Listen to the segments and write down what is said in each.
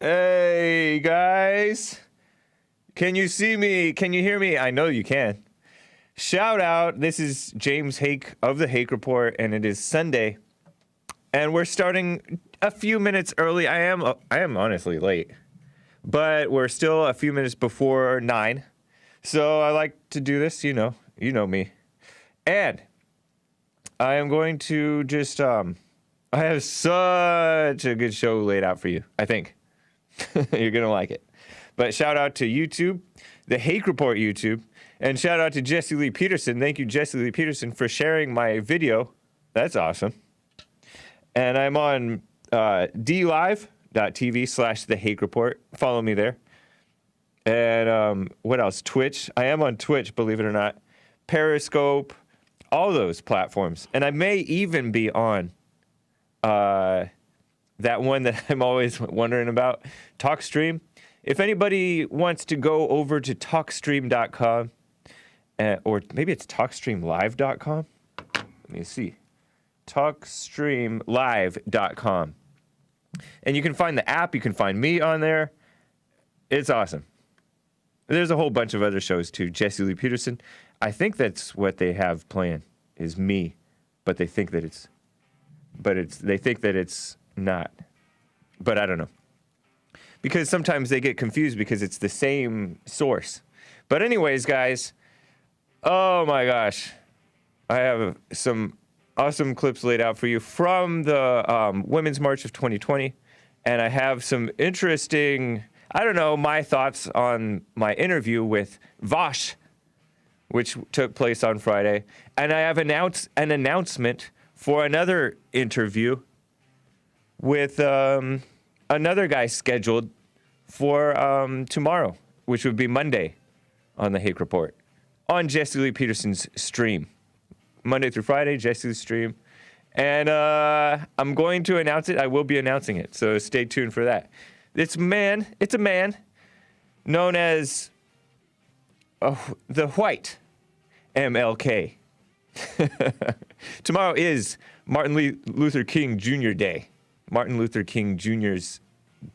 Hey, guys. Can you see me? Can you hear me? I know you can. Shout out. This is James Hake of the Hake Report, and it is Sunday. And we're starting a few minutes early. I am honestly late, but we're still a few minutes before 9. So I like to do this, you know me. And I am going to just, I have such a good show laid out for you, I think. You're going to like it. But shout out to YouTube, the Hake Report YouTube, and shout out to Jesse Lee Peterson. Thank you, Jesse Lee Peterson, for sharing my video. That's awesome. And I'm on dlive.tv/the Hake Report. Follow me there. And what else? Twitch. I am on Twitch, believe it or not. Periscope, all those platforms. And I may even be on that one that I'm always wondering about, TalkStream. If anybody wants to go over to talkstream.com, or maybe it's talkstreamlive.com. Let me see. Talkstreamlive.com. And you can find the app. You can find me on there. It's awesome. There's a whole bunch of other shows too. Jesse Lee Peterson. I think that's what they have playing is me, but they think that it's not. But I don't know. Because sometimes they get confused because it's the same source. But anyways, guys, oh my gosh. I have some awesome clips laid out for you from the Women's March of 2020. And I have some interesting, my thoughts on my interview with Vosh, which took place on Friday. And I have an announcement for another interview with another guy scheduled for tomorrow, which would be Monday on the Hake Report, on Jesse Lee Peterson's stream. Monday through Friday, Jesse's stream. And I'm going to announce it. I will be announcing it, so stay tuned for that. It's a man known as the White MLK. Tomorrow is Martin Luther King Jr. Day. Martin Luther King Jr.'s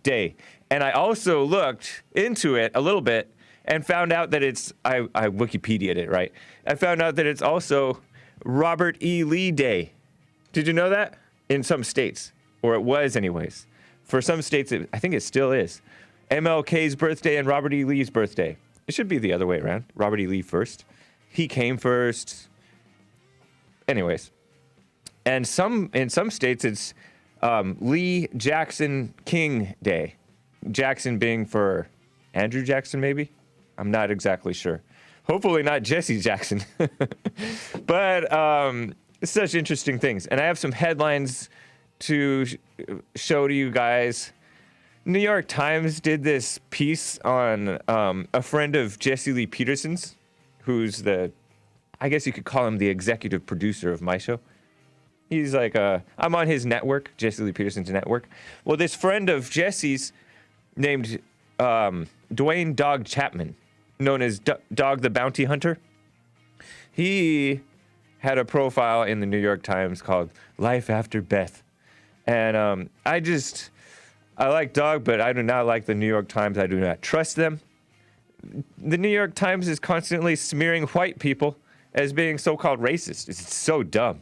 day. And I also looked into it a little bit and found out that I Wikipedia'd it, right? I found out that it's also Robert E. Lee Day. Did you know that? In some states, or it was anyways. For some states, I think it still is. MLK's birthday and Robert E. Lee's birthday. It should be the other way around. Robert E. Lee first. He came first. Anyways. And in some states, it's Lee Jackson King Day. Jackson being for Andrew Jackson, maybe? I'm not exactly sure. Hopefully not Jesse Jackson. But it's such interesting things. And I have some headlines to show to you guys. New York Times did this piece on a friend of Jesse Lee Peterson's, who's I guess you could call him the executive producer of my show. He's like, I'm on his network, Jesse Lee Peterson's network. Well, this friend of Jesse's named Dwayne Dog Chapman, known as Dog the Bounty Hunter. He had a profile in the New York Times called Life After Beth. And I like Dog, but I do not like the New York Times. I do not trust them. The New York Times is constantly smearing white people as being so-called racist. It's so dumb.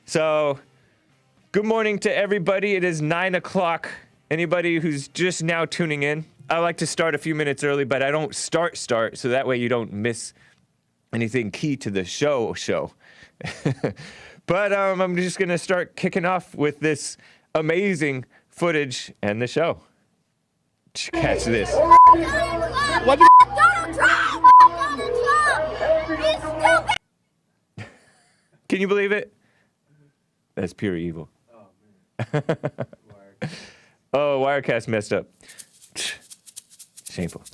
So, good morning to everybody. It is 9 o'clock. Anybody who's just now tuning in, I like to start a few minutes early, but I don't start, so that way you don't miss anything key to the show. But I'm just going to start kicking off with this amazing footage and the show. Catch this. What the Donald Trump! Donald Trump! He's stupid! Can you believe it? That's pure evil. Oh, man. Oh, Wirecast messed up. Shameful.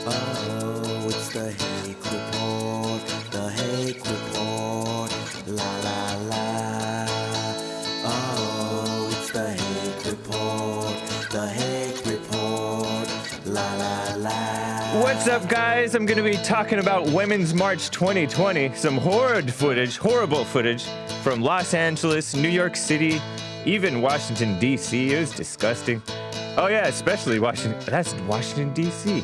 Oh, it's the Hake Report, the Hake Report, la la la. Oh, it's the Hake Report, the Hake Report, la la la. What's up, guys? I'm going to be talking about Women's March 2020. Some horrible footage from Los Angeles, New York City, even Washington, D.C. It was disgusting. Oh, yeah, especially Washington. That's Washington, D.C.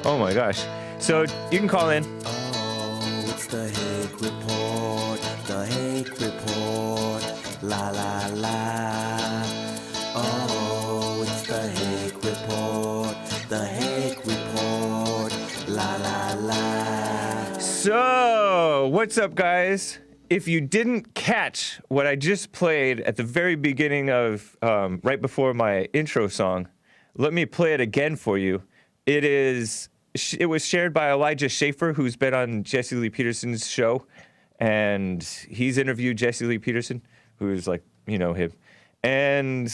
Oh, my gosh. So you can call in. Oh, it's the Hake Report, the Hake Report, la la la. Oh, it's the Hake Report, the Hake Report, la la la. So, what's up, guys? If you didn't catch what I just played at the very beginning of, right before my intro song, let me play it again for you. It was shared by Elijah Schaefer, who's been on Jesse Lee Peterson's show, and he's interviewed Jesse Lee Peterson, who's like, you know, him. And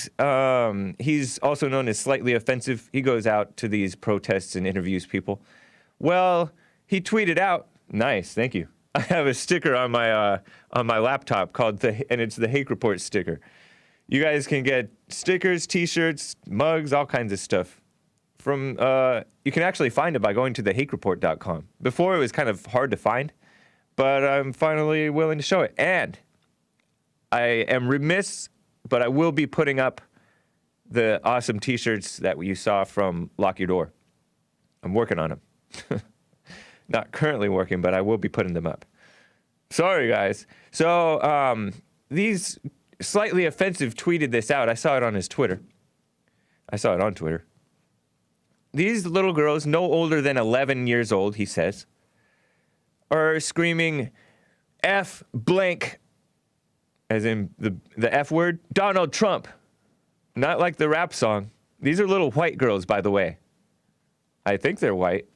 he's also known as Slightly Offensive. He goes out to these protests and interviews people. Well, he tweeted out, nice, thank you. I have a sticker on my laptop called and it's the Hake Report sticker. You guys can get stickers, T-shirts, mugs, all kinds of stuff. From you can actually find it by going to thehakereport.com. Before it was kind of hard to find, but I'm finally willing to show it. And I am remiss, but I will be putting up the awesome T-shirts that you saw from Lock Your Door. I'm working on them. Not currently working, but I will be putting them up. Sorry, guys. So these Slightly Offensive tweeted this out. I saw it on his Twitter. I saw it on Twitter. These little girls, no older than 11 years old, he says, are screaming F blank, as in the F word, Donald Trump. Not like the rap song. These are little white girls, by the way. I think they're white.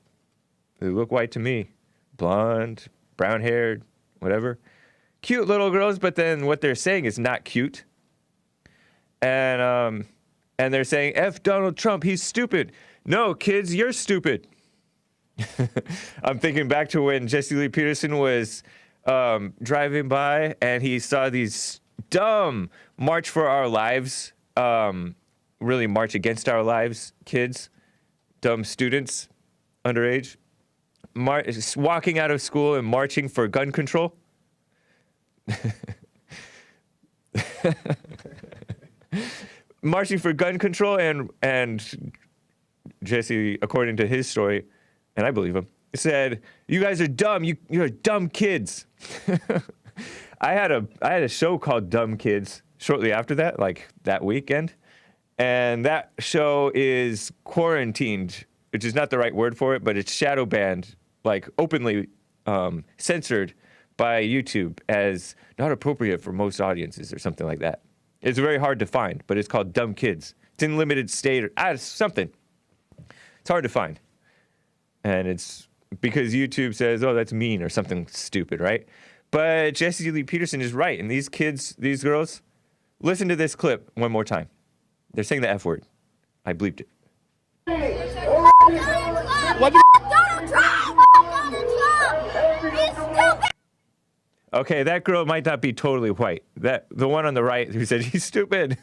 They look white to me. Blonde, brown-haired, whatever. Cute little girls, but then what they're saying is not cute. And they're saying, F Donald Trump, he's stupid. No, kids, you're stupid. I'm thinking back to when Jesse Lee Peterson was driving by and he saw these dumb March for Our Lives, really March Against Our Lives kids, dumb students, underage, walking out of school and marching for gun control. Marching for gun control, and Jesse, according to his story, and I believe him, said, "You guys are dumb. You're dumb kids." I had a show called Dumb Kids shortly after that, like that weekend, and that show is quarantined, which is not the right word for it, but it's shadow banned, like openly censored by YouTube as not appropriate for most audiences or something like that. It's very hard to find, but it's called Dumb Kids. It's in limited state or something. It's hard to find. And it's because YouTube says, oh, that's mean or something stupid, right? But Jesse Lee Peterson is right. And these kids, these girls, listen to this clip one more time. They're saying the F word. I bleeped it. Donald Trump! He's stupid! Okay, that girl might not be totally white. The one on the right who said he's stupid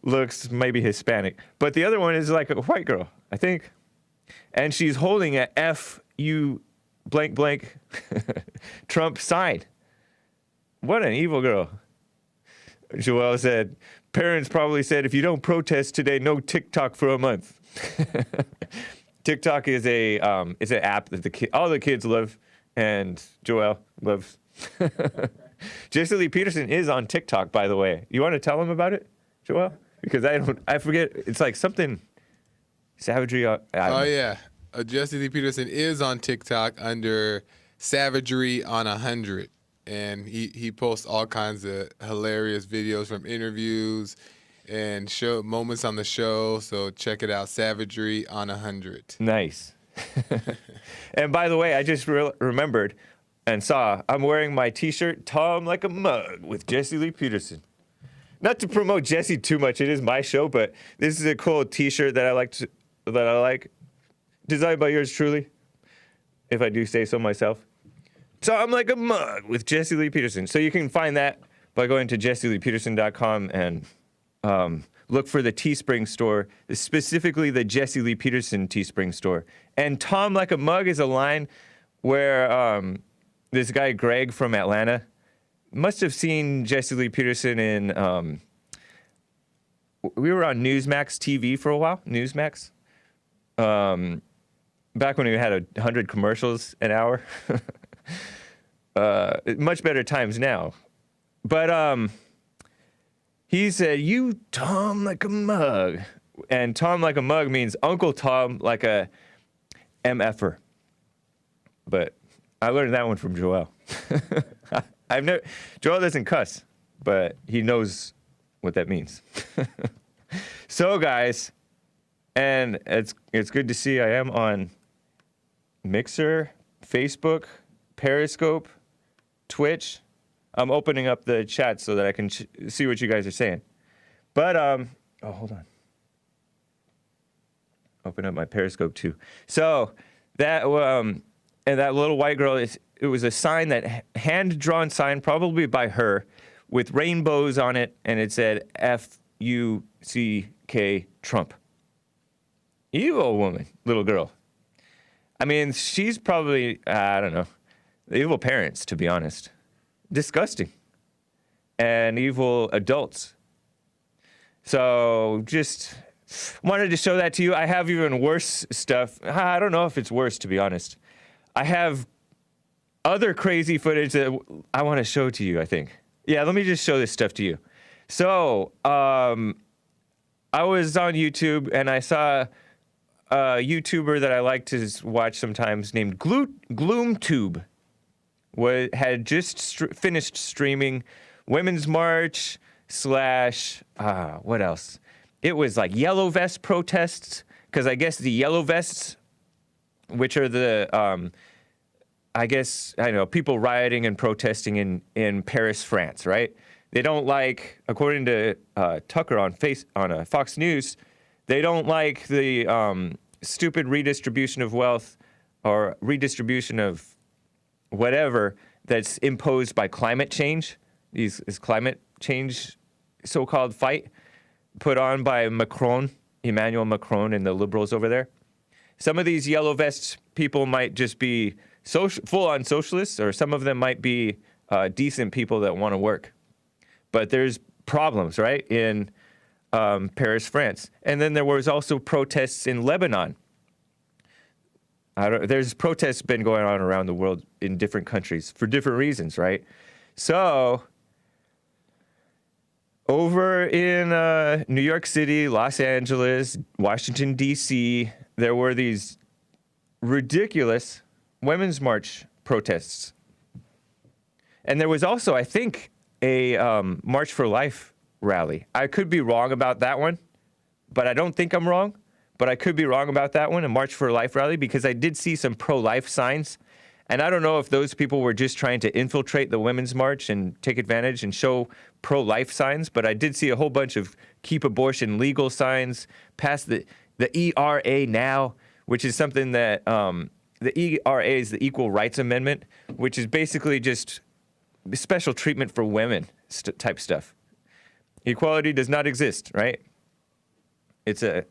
looks maybe Hispanic. But the other one is like a white girl, I think. And she's holding a F-U blank blank Trump sign. What an evil girl. Joelle said, parents probably said, if you don't protest today, no TikTok for a month. TikTok is an app that all the kids love, and Joelle loves. Jesse Lee Peterson is on TikTok, by the way. You want to tell him about it, Joelle? Because I forget. It's like something savagery. Oh yeah, Jesse Lee Peterson is on TikTok under Savagery on 100, and he posts all kinds of hilarious videos from interviews and show moments on the show. So check it out, Savagery on 100. Nice. And by the way, I just remembered and saw I'm wearing my T-shirt "Tom Like a Mug" with Jesse Lee Peterson. Not to promote Jesse too much, it is my show, but this is a cool T-shirt that I like, designed by yours truly, if I do say so myself. "Tom Like a Mug" with Jesse Lee Peterson. So you can find that by going to jesseleepeterson.com and look for the Teespring store, specifically the Jesse Lee Peterson Teespring store. And Tom Like a Mug is a line where this guy, Greg from Atlanta, must have seen Jesse Lee Peterson in, we were on Newsmax TV for a while, Newsmax. Back when we had 100 commercials an hour. Much better times now. But he said, "You Tom like a mug." And Tom like a mug means Uncle Tom like a MFer. But I learned that one from Joel. Joel doesn't cuss, but he knows what that means. So guys, and it's good to see I am on Mixer, Facebook, Periscope, Twitch. I'm opening up the chat so that I can see what you guys are saying. But oh, hold on. Open up my Periscope too. So that and that little white girl, it was a sign, that hand-drawn sign, probably by her, with rainbows on it, and it said F-U-C-K Trump. Evil woman, little girl. I mean, she's probably, I don't know, evil parents, to be honest. Disgusting. And evil adults. So just wanted to show that to you. I have even worse stuff. I don't know if it's worse, to be honest. I have other crazy footage that I want to show to you, I think. Yeah, let me just show this stuff to you. So, I was on YouTube and I saw a YouTuber that I like to watch sometimes named GloomTube. Had just finished streaming Women's March / what else? It was like Yellow Vest protests, because I guess the Yellow Vests, which are the, people rioting and protesting in Paris, France, right? They don't like, according to Tucker on Fox News, they don't like the stupid redistribution of wealth or redistribution of whatever that's imposed by climate change. This climate change so-called fight put on by Emmanuel Macron and the liberals over there. Some of these yellow vest people might just be full-on socialists, or some of them might be decent people that want to work. But there's problems, right, in Paris, France. And then there was also protests in Lebanon. There's protests been going on around the world in different countries for different reasons, right? So over in New York City, Los Angeles, Washington, D.C., there were these ridiculous Women's March protests. And there was also, I think, a March for Life rally. I could be wrong about that one, but I don't think I'm wrong. But I could be wrong about that one, a March for Life rally, because I did see some pro-life signs. And I don't know if those people were just trying to infiltrate the Women's March and take advantage and show pro-life signs, but I did see a whole bunch of keep abortion legal signs, pass the ERA now, which is something that the ERA is the Equal Rights Amendment, which is basically just special treatment for women type stuff. Equality does not exist, right? It's a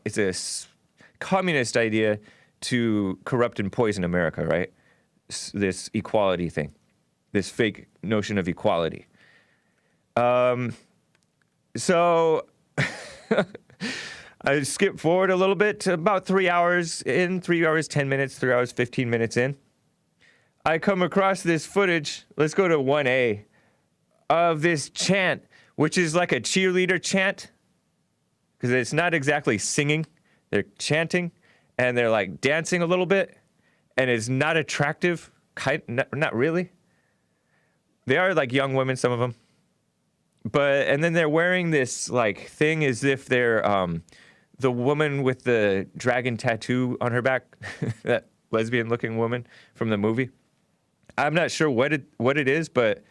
communist idea to corrupt and poison America, right? This equality thing, this fake notion of equality. So I skip forward a little bit to about 3 hours in, 3 hours, 10 minutes, 3 hours, 15 minutes in. I come across this footage, let's go to 1A, of this chant, which is like a cheerleader chant, because it's not exactly singing. They're chanting, and they're like dancing a little bit, and it's not attractive, not really. They are like young women, some of them. And then they're wearing this like thing as if they're the woman with the dragon tattoo on her back, that lesbian-looking woman from the movie. I'm not sure what it is, but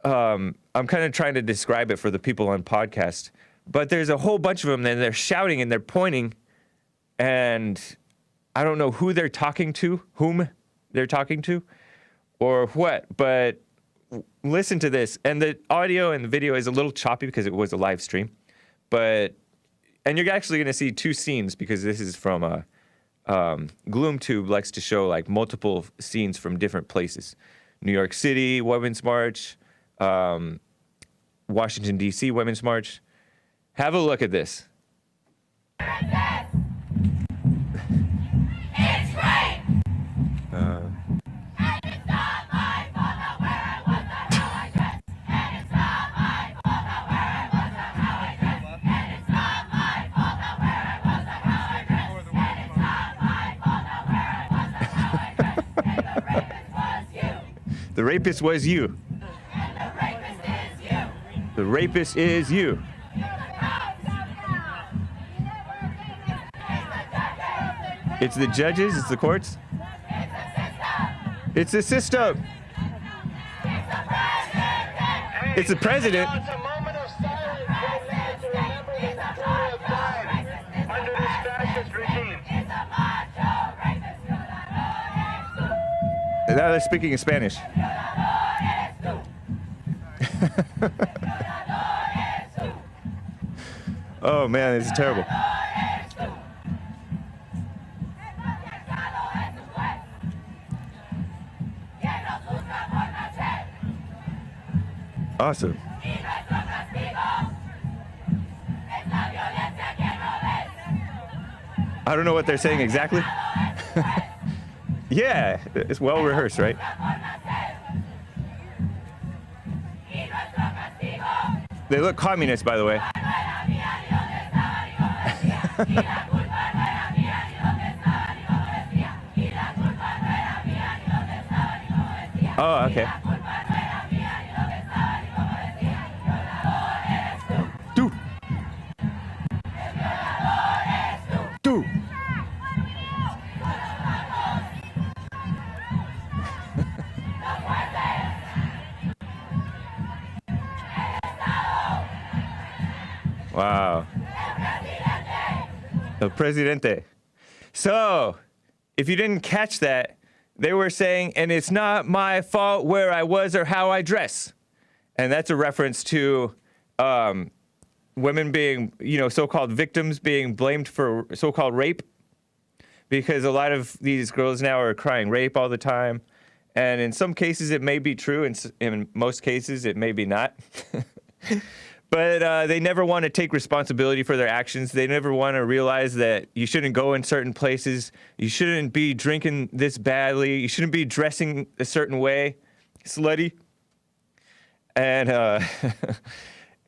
I'm kind of trying to describe it for the people on podcast. But there's a whole bunch of them, and they're shouting and they're pointing, and I don't know who they're talking to, whom they're talking to, or what, but listen to this. And the audio and the video is a little choppy because it was a live stream. but and you're actually going to see two scenes because this is from GloomTube likes to show like multiple scenes from different places. New York City Women's March, Washington D.C. Women's March. Have a look at this. It's rape! And it's not my fault that where I was or how I dressed. And it's not my fault that where I was or how I dressed. And it's not my fault that where I was or how I dressed. And it's not my fault that where I was or how I dressed. And the rapist was you. The rapist was you. And the rapist is you. The rapist is you. It's the judges, it's the courts. It's the system. It's the president. It's a moment of silence for the man to remember the story of time under this fascist regime. Now they're speaking in Spanish. Oh man, this is terrible. Awesome. I don't know what they're saying exactly. Yeah, it's well rehearsed, right? They look communist, by the way. Oh, okay. Tú. Tú. Wow. El Presidente. So, if you didn't catch that, they were saying, and it's not my fault where I was or how I dress. And that's a reference to women being, so-called victims being blamed for so-called rape. Because a lot of these girls now are crying rape all the time. And in some cases, it may be true. In most cases, it may be not. But they never want to take responsibility for their actions. They never want to realize that you shouldn't go in certain places. You shouldn't be drinking this badly. You shouldn't be dressing a certain way, slutty. And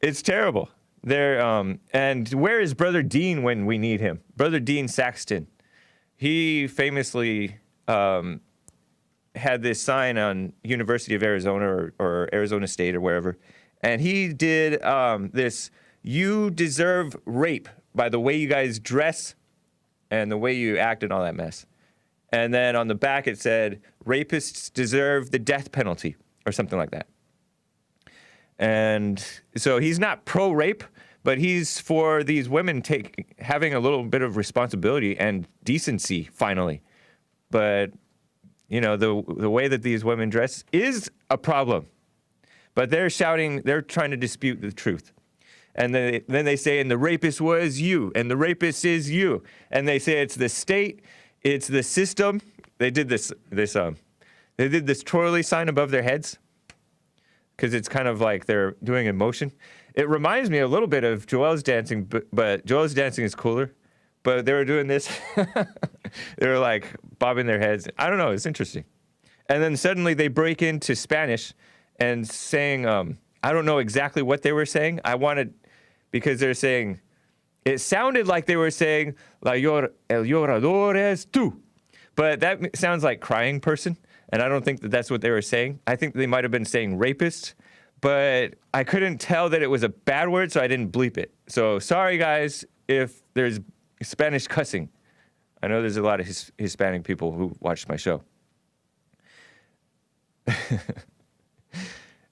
it's terrible. And where is Brother Dean when we need him? Brother Dean Saxton. He famously had this sign on University of Arizona or Arizona State or wherever. And he did this, you deserve rape by the way you guys dress and the way you act and all that mess. And then on the back it said, rapists deserve the death penalty or something like that. And so he's not pro-rape, but he's for these women having a little bit of responsibility and decency, finally. But, the way that these women dress is a problem. But they're shouting, they're trying to dispute the truth. And then they say, and the rapist was you, and the rapist is you. And they say it's the state, it's the system. They did this twirly sign above their heads because it's kind of like they're doing a motion. It reminds me a little bit of Joel's dancing, but Joel's dancing is cooler. But they were doing this. They were like bobbing their heads. I don't know, it's interesting. And then suddenly they break into Spanish and saying, I don't know exactly what they were saying. Because they're saying, it sounded like they were saying, el llorador es tú. But that sounds like crying person. And I don't think that that's what they were saying. I think they might have been saying rapist. But I couldn't tell that it was a bad word, so I didn't bleep it. So sorry, guys, if there's Spanish cussing. I know there's a lot of Hispanic people who watch my show.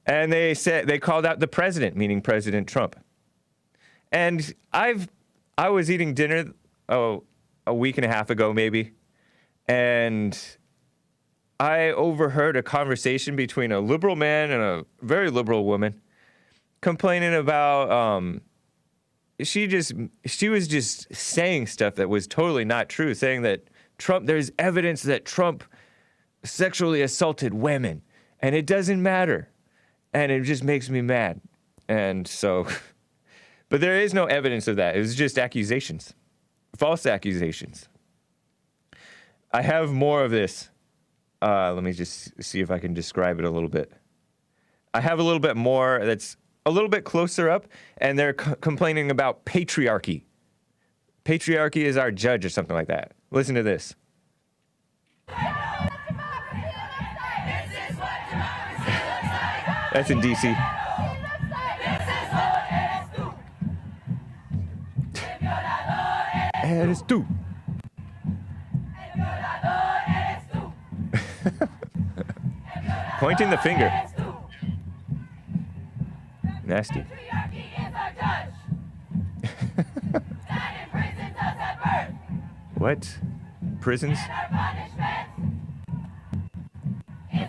And they called out the president, meaning President Trump. And I was eating dinner a week and a half ago maybe, and I overheard a conversation between a liberal man and a very liberal woman complaining about she was just saying stuff that was totally not true, saying that there's evidence that Trump sexually assaulted women, and it doesn't matter. And it just makes me mad. And so, but there is no evidence of that. It was just accusations, false accusations. I have more of this. Let me just see if I can describe it a little bit. I have a little bit more that's a little bit closer up, and they're complaining about patriarchy. Patriarchy is our judge or something like that. Listen to this. That's in DC. Eres tú. Pointing the finger. Nasty. What? Prisons?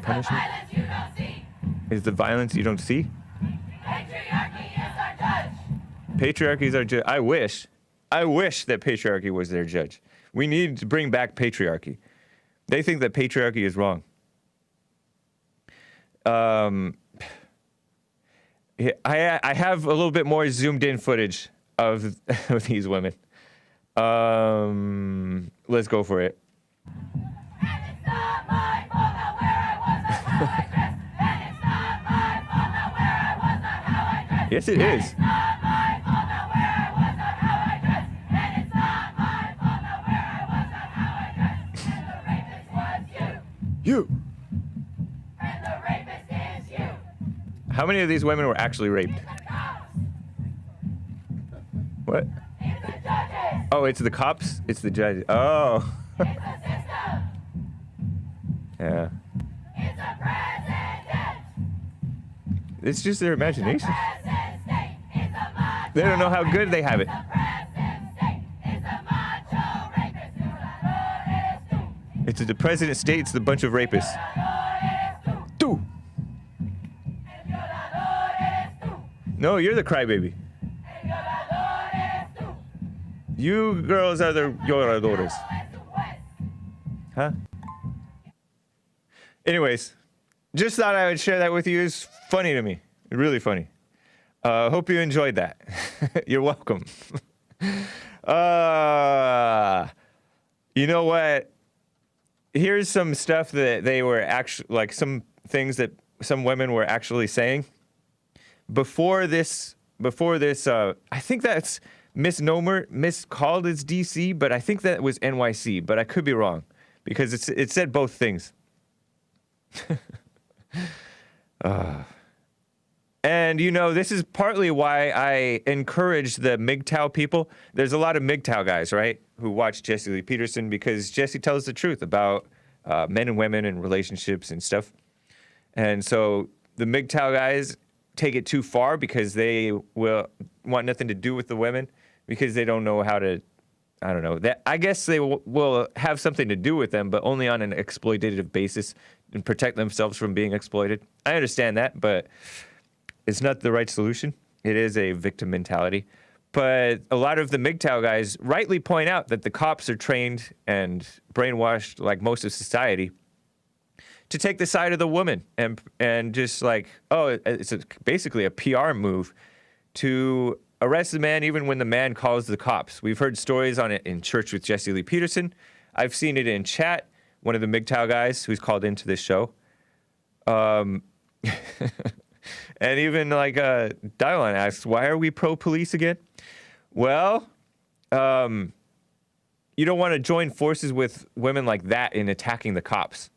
Punishment? Is the violence you don't see? Patriarchy is our judge. I wish that patriarchy was their judge. We need to bring back patriarchy. They think that patriarchy is wrong. I have a little bit more zoomed in footage of these women. Let's go for it. Yes, it is. You. And the rapist is you. How many of these women were actually raped? What? It's the judges. Oh, it's the cops? It's the judge. Oh. It's the system. Yeah. It's the president. It's just their imagination. President state. It's a macho. They don't know how good they have it. The president state. It's a macho rapist. Violadores tú. It's the president states the bunch of rapists. Violadores tú. Do. Violadores tú. No, you're the crybaby. Violadores tú. You girls are the lloradores. Es tu juez. Huh? Anyways, just thought I would share that with you. It's funny to me. Really funny. Hope you enjoyed that. You're welcome. You know what? Here's some stuff that they were actually, like some things that some women were actually saying. Before this, I think that's miscalled as DC, but I think that was NYC, but I could be wrong because it said both things. And, you know, this is partly why I encourage the MGTOW people. There's a lot of MGTOW guys, right, who watch Jesse Lee Peterson because Jesse tells the truth about men and women and relationships and stuff. And so the MGTOW guys take it too far because they will want nothing to do with the women because they don't know how to, I don't know. I guess they will have something to do with them, but only on an exploitative basis and protect themselves from being exploited. I understand that, but it's not the right solution. It is a victim mentality. But a lot of the MGTOW guys rightly point out that the cops are trained and brainwashed, like most of society, to take the side of the woman and just like, oh, it's basically a PR move to arrest the man even when the man calls the cops. We've heard stories on it in Church with Jesse Lee Peterson. I've seen it in chat. One of the MGTOW guys who's called into this show. And even like Dylon asks, why are we pro-police again? Well, you don't want to join forces with women like that in attacking the cops.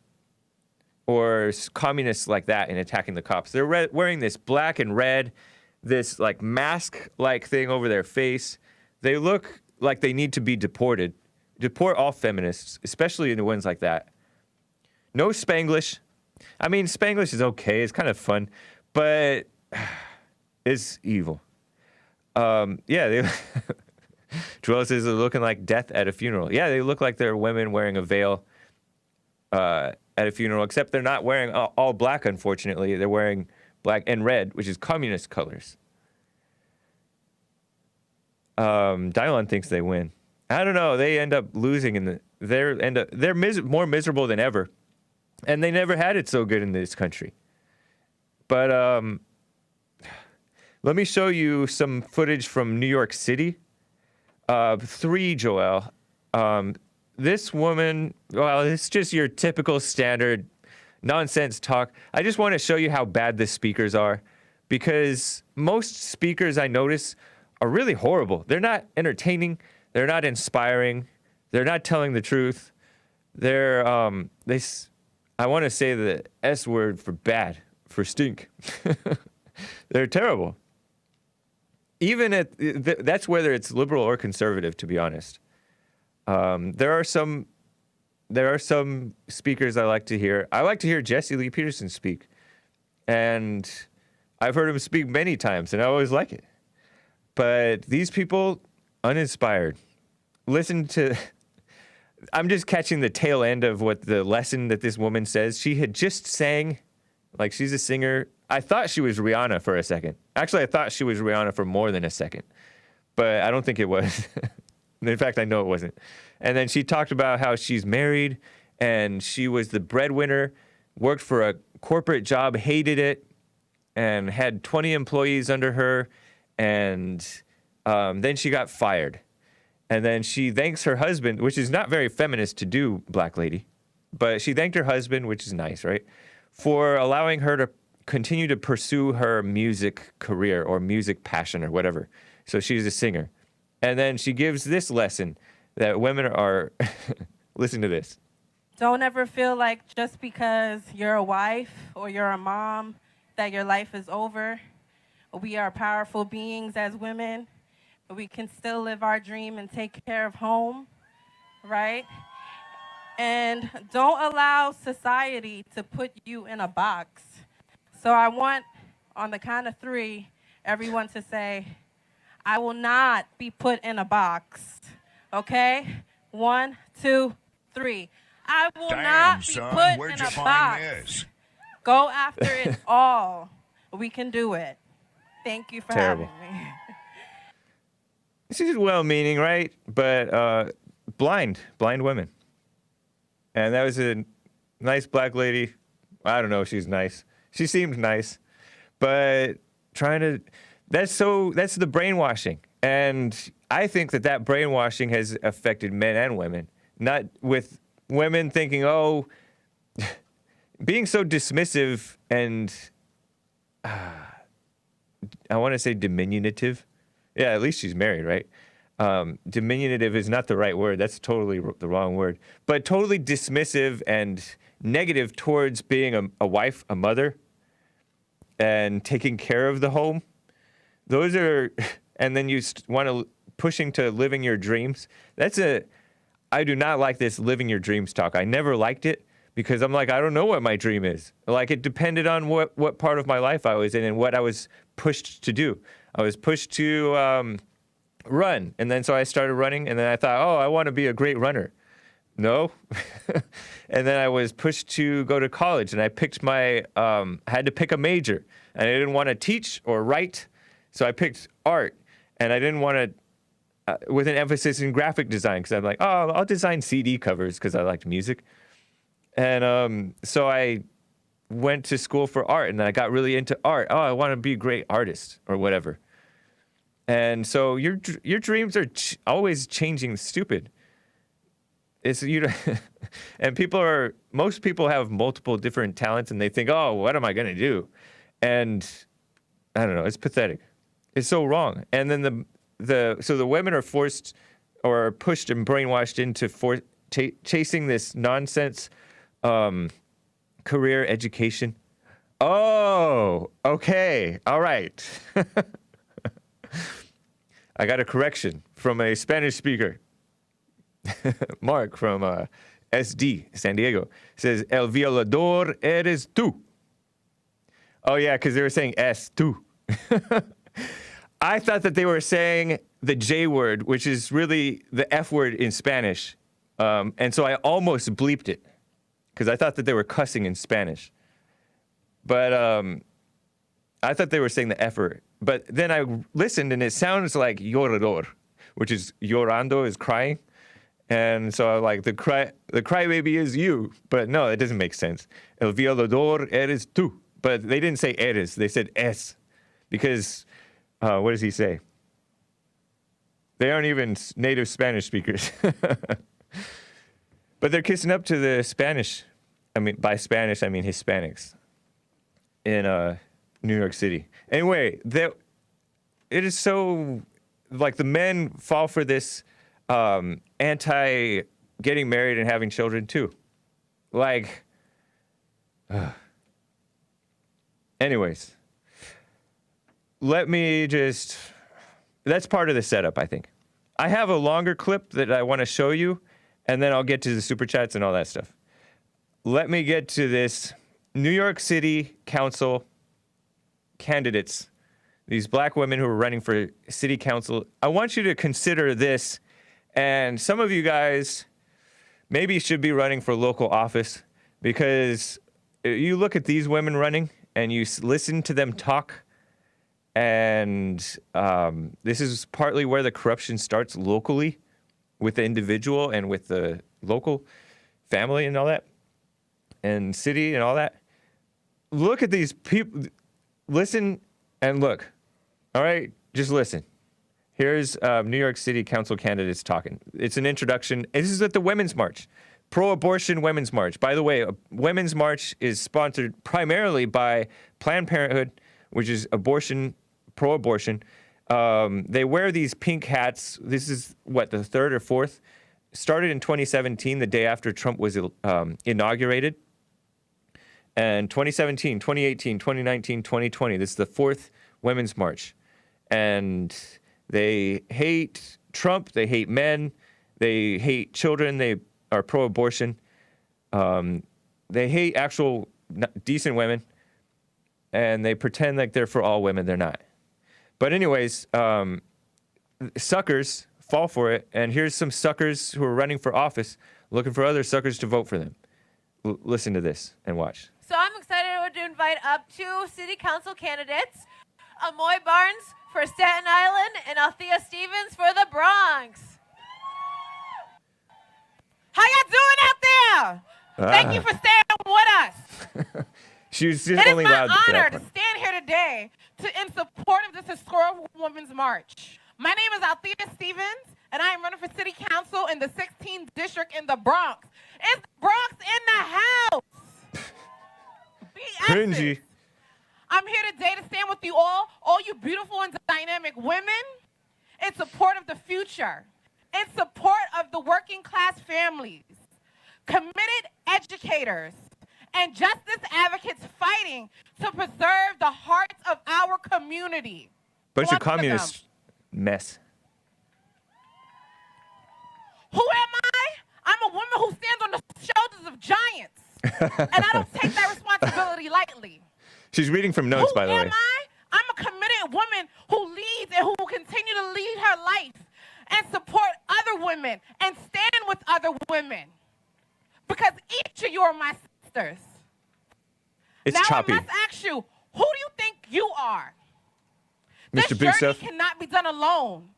Or communists like that in attacking the cops. They're wearing this black and red, this like mask-like thing over their face. They look like they need to be deported. Deport all feminists, especially the ones like that. No Spanglish. I mean, Spanglish is okay. It's kind of fun. But it's evil. Yeah, Joel says they're looking like death at a funeral. Yeah, they look like they're women wearing a veil at a funeral, except they're not wearing all black, unfortunately. They're wearing black and red, which is communist colors. Dylon thinks they win. I don't know. They end up losing they're more miserable than ever, and they never had it so good in this country. But let me show you some footage from New York City. 3, Joel. This woman, well, it's just your typical standard nonsense talk. I just want to show you how bad the speakers are, because most speakers I notice are really horrible. They're not entertaining. They're not inspiring. They're not telling the truth. They're, I want to say the S word for bad, for stink. They're terrible. Even that's whether it's liberal or conservative, to be honest. There are some speakers I like to hear. I like to hear Jesse Lee Peterson speak, and I've heard him speak many times, and I always like it. But these people, uninspired. Listen to. I'm just catching the tail end of what the lesson that this woman says. She had just sang, like she's a singer. I thought she was Rihanna for a second. Actually, I thought she was Rihanna for more than a second, but I don't think it was. In fact, I know it wasn't. And then she talked about how she's married and she was the breadwinner, worked for a corporate job, hated it, and had 20 employees under her. And then she got fired. And then she thanks her husband, which is not very feminist to do, black lady, but she thanked her husband, which is nice, right, for allowing her to continue to pursue her music career or music passion or whatever. So she's a singer. And then she gives this lesson that women are, listen to this. Don't ever feel like just because you're a wife or you're a mom that your life is over. We are powerful beings as women. We can still live our dream and take care of home, right? And don't allow society to put you in a box. So I want, on the count of 3, everyone to say, I will not be put in a box. Okay? 1, 2, 3. I will not be put in a box. Go after it all. We can do it. Thank you for having me. She's well-meaning, right? But blind women. And that was a nice black lady. I don't know if she's nice. She seemed nice, but that's the brainwashing. And I think that brainwashing has affected men and women, not with women thinking, oh, being so dismissive and I want to say diminutive. Yeah, at least she's married, right? Diminutive is not the right word. That's totally the wrong word. But totally dismissive and negative towards being a wife, a mother, and taking care of the home. Those are, and then you want to pushing to living your dreams. I do not like this living your dreams talk. I never liked it because I'm like, I don't know what my dream is. Like it depended on what part of my life I was in and what I was pushed to do. I was pushed to run, and then so I started running, and then I thought, oh, I want to be a great runner. No. And then I was pushed to go to college, and I picked had to pick a major, and I didn't want to teach or write, so I picked art, and I didn't want to, with an emphasis in graphic design, because I'm like, oh, I'll design CD covers because I liked music. And so I went to school for art, and then I got really into art. Oh, I want to be a great artist or whatever. And so your dreams are always changing, stupid. It's and most people have multiple different talents, and they think, oh, what am I gonna do? And I don't know, it's pathetic. It's so wrong. And then so the women are forced or pushed and brainwashed into chasing this nonsense career education. Oh, okay, all right. I got a correction from a Spanish speaker. Mark from SD, San Diego, says, El violador eres tú. Oh, yeah, because they were saying S, tú. I thought that they were saying the J word, which is really the F word in Spanish. And so I almost bleeped it because I thought that they were cussing in Spanish. But I thought they were saying the F word. But then I listened, and it sounds like llorador. which is llorando is crying. And so like the crybaby is you, but no, it doesn't make sense. El violador eres tú, but they didn't say eres, they said es, because what does he say? They aren't even native Spanish speakers, but they're kissing up to the Spanish. I mean, by Spanish I mean Hispanics in New York City. Anyway, it is so like the men fall for this. Anti getting married and having children too. Like, anyways, let me just, that's part of the setup, I think. I have a longer clip that I want to show you, and then I'll get to the super chats and all that stuff. Let me get to this New York City Council candidates, these black women who are running for city council. I want you to consider this. And some of you guys maybe should be running for local office, because you look at these women running and you listen to them talk, and this is partly where the corruption starts locally with the individual and with the local family and all that, and city and all that. Look at these people. Listen and look. All right? Just listen. Here's New York City Council candidates talking. It's an introduction. This is at the Women's March, pro-abortion Women's March. By the way, a Women's March is sponsored primarily by Planned Parenthood, which is abortion, pro-abortion. They wear these pink hats. This is, what, the third or fourth? Started in 2017, the day after Trump was inaugurated. And 2017, 2018, 2019, 2020, this is the fourth Women's March. And they hate Trump, they hate men, they hate children, they are pro-abortion. They hate actual decent women, and they pretend like they're for all women. They're not. But anyways, suckers fall for it, and here's some suckers who are running for office looking for other suckers to vote for them. Listen to this and watch. So I'm excited to invite up two city council candidates, Amoy Barnes for Staten Island and Althea Stevens for the Bronx. How y'all doing out there? Thank you for staying with us. She's just It only is my loud for that honor to part. stand here today in support of this historic Women's March. My name is Althea Stevens, and I am running for city council in the 16th district in the Bronx. Is the Bronx in the house? Be Cringy. essence. I'm here today to stand with you all you beautiful and dynamic women, in support of the future, in support of the working class families, committed educators, and justice advocates fighting to preserve the hearts of our community. Bunch of Lots them. communist mess. Who am I? I'm a woman who stands on the shoulders of giants, and I don't take that responsibility lightly. She's reading from notes, by the Who way. am I? I'm a committed woman who leads and who will continue to lead her life and support other women and stand with other women. Because each of you are my sisters. It's now choppy. I must ask you, who do you think you are? Mr. This Big journey Stuff. cannot be done alone,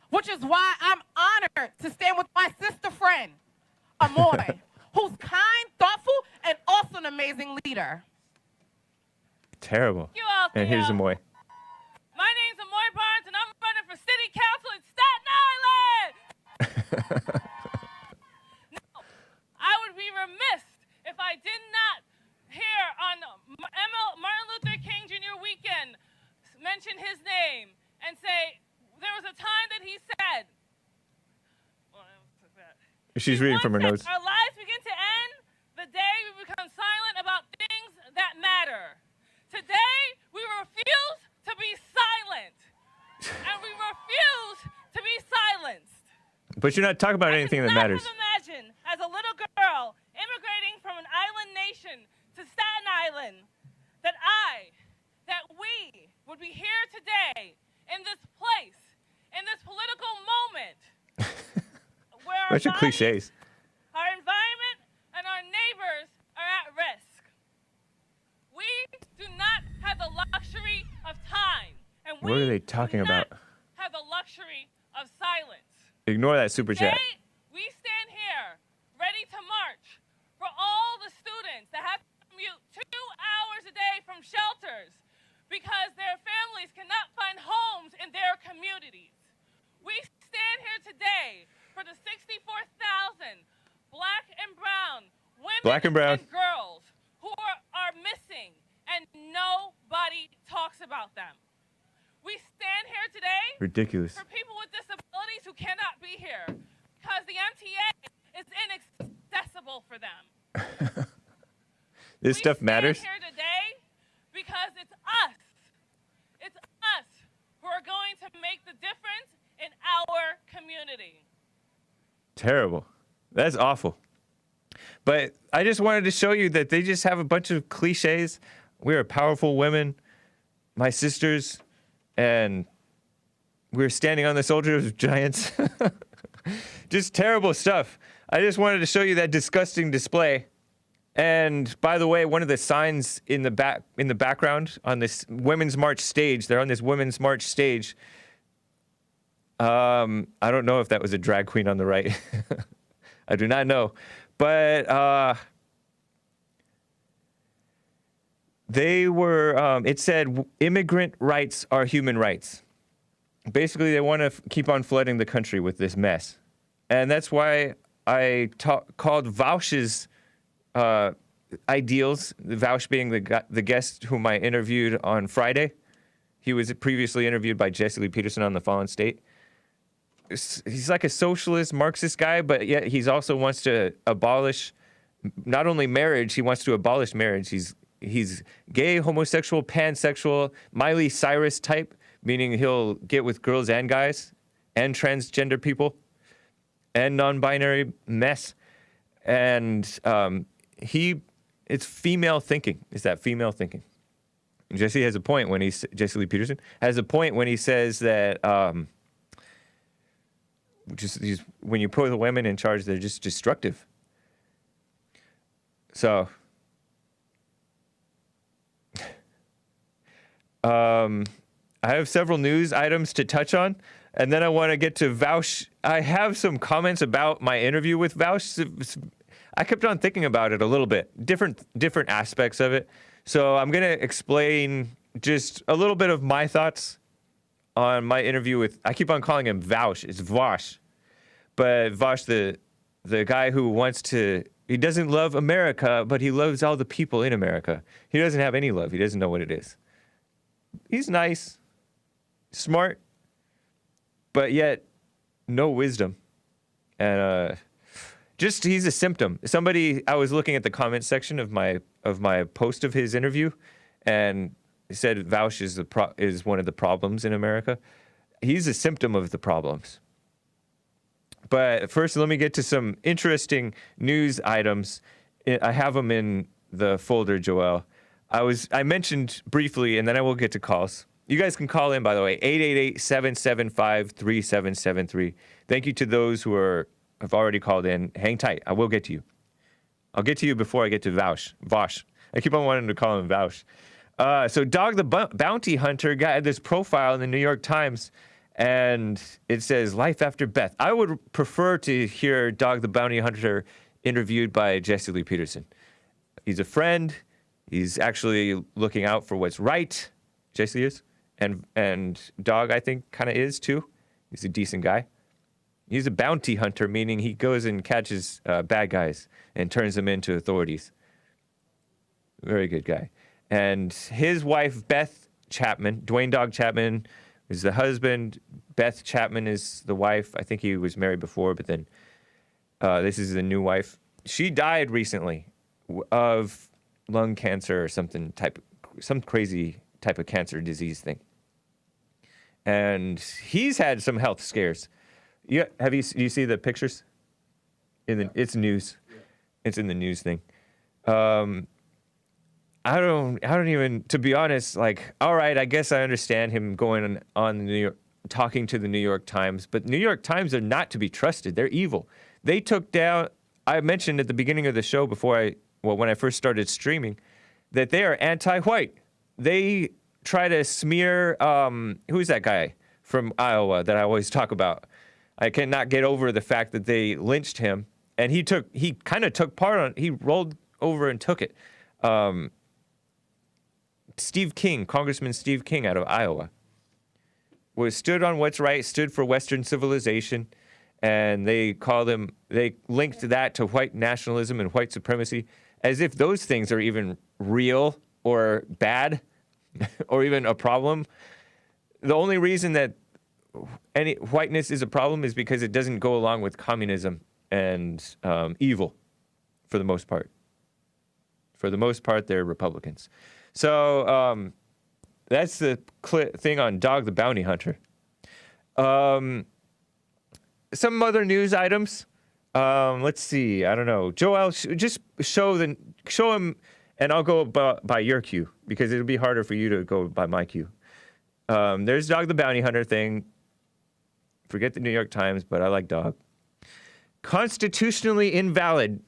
which is why I'm honored to stand with my sister friend, Amoy, who's kind, thoughtful, and also an amazing leader. Terrible. You all And here's think, Amoy. My name's Amoy Barnes, and I'm running for city council in Staten Island. Now, I would be remiss if I did not here on Martin Luther King Jr. weekend mention his name and say there was a time that he said, She's reading from her once notes. our lives begin to end the day we become silent about things that matter. Today, we refuse to be silent. And we refuse to be silenced. But you're not talking about anything that matters. I could not have imagined, as a little girl, immigrating from an island nation to Staten Island, that we would be here today in this place, in this political moment, where our Bunch of bodies, cliches. our environment, and our neighbors are at risk. We do not have the luxury of time, and we What are they talking do not about? have the luxury of silence. Ignore that super chat. Today, we stand here ready to march for all the students that have to commute 2 hours a day from shelters because their families cannot find homes in their communities. We stand here today for the 64,000 black and brown women and girls who are missing and nobody talks about them. We stand here today Ridiculous. for people with disabilities who cannot be here because the MTA is inaccessible for them. This stuff matters. We stand here today because it's us. It's us who are going to make the difference in our community. Terrible. That's awful. But I just wanted to show you that they just have a bunch of cliches. We are powerful women, my sisters, and we're standing on the shoulders of giants. Just terrible stuff. I just wanted to show you that disgusting display. And by the way, one of the signs in the background on this Women's March stage, they're on this Women's March stage. I don't know if that was a drag queen on the right. I do not know. But they were, it said, immigrant rights are human rights. Basically, they want to keep on flooding the country with this mess. And that's why I called Vaush's ideals, Vaush being the guest whom I interviewed on Friday. He was previously interviewed by Jesse Lee Peterson on The Fallen State. He's like a socialist, Marxist guy, but yet he's also wants to abolish not only marriage, he wants to abolish marriage. He's gay, homosexual, pansexual, Miley Cyrus type, meaning he'll get with girls and guys and transgender people and non-binary mess. And it's female thinking. It's that female thinking. Jesse has a point when Jesse Lee Peterson has a point when he says that when you put the women in charge, they're just destructive. So, I have several news items to touch on, and then I want to get to Vaush. I have some comments about my interview with Vaush. I kept on thinking about it a little bit, different aspects of it. So I'm going to explain just a little bit of my thoughts on my interview with, I keep on calling him Vaush. It's Vaush. But Vaush, the guy who he doesn't love America, but he loves all the people in America. He doesn't have any love. He doesn't know what it is. He's nice, smart, but yet no wisdom. And he's a symptom. I was looking at the comment section of my post of his interview, and he said Vaush is one of the problems in America. He's a symptom of the problems. But first, let me get to some interesting news items. I have them in the folder, Joel. I mentioned briefly, and then I will get to calls. You guys can call in, by the way, 888-775-3773. Thank you to those who have already called in. Hang tight. I will get to you. I'll get to you before I get to Vaush. I keep on wanting to call him Vaush. So Dog the Bounty Hunter got this profile in the New York Times, and it says, Life After Beth. I would prefer to hear Dog the Bounty Hunter interviewed by Jesse Lee Peterson. He's a friend. He's actually looking out for what's right. Jesse is. And Dog, I think, kind of is, too. He's a decent guy. He's a bounty hunter, meaning he goes and catches bad guys and turns them into authorities. Very good guy. And his wife, Beth Chapman, Dwayne Dog Chapman, is the husband. Beth Chapman is the wife. I think he was married before, but then this is the new wife. She died recently of lung cancer or some crazy type of cancer disease thing. And he's had some health scares. Yeah, you see the pictures? It's news. Yeah. It's in the news thing. I don't even, to be honest, like, all right, I guess I understand him going on talking to the New York Times, but New York Times are not to be trusted. They're evil. They took down, I mentioned at the beginning of the show when I first started streaming, that they are anti-white. They try to smear, who's that guy from Iowa that I always talk about? I cannot get over the fact that they lynched him, and he kind of took part on. He rolled over and took it. Steve King, Congressman Steve King out of Iowa, stood on what's right, stood for Western civilization, and they linked that to white nationalism and white supremacy, as if those things are even real or bad or even a problem. The only reason that any whiteness is a problem is because it doesn't go along with communism and evil, for the most part. For the most part, they're Republicans. So that's the thing on Dog the Bounty Hunter. Some other news items. Let's see. I don't know. Joel, just show him, and I'll go by your cue because it'll be harder for you to go by my cue. There's Dog the Bounty Hunter thing. Forget the New York Times, but I like Dog. Constitutionally invalid.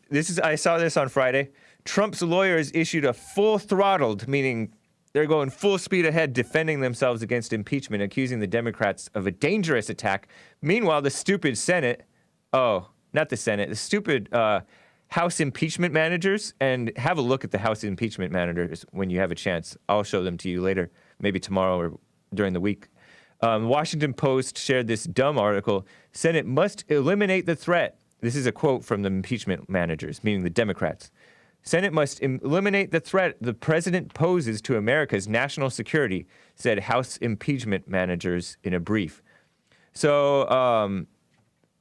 I saw this on Friday. Trump's lawyers issued a full throttled, meaning they're going full speed ahead, defending themselves against impeachment, accusing the Democrats of a dangerous attack. Meanwhile, the stupid Senate, not the Senate, the stupid House impeachment managers, and have a look at the House impeachment managers when you have a chance. I'll show them to you later, maybe tomorrow or during the week. Washington Post shared this dumb article. Senate must eliminate the threat. This is a quote from the impeachment managers, meaning the Democrats. Senate must eliminate the threat the president poses to America's national security, said House impeachment managers in a brief. So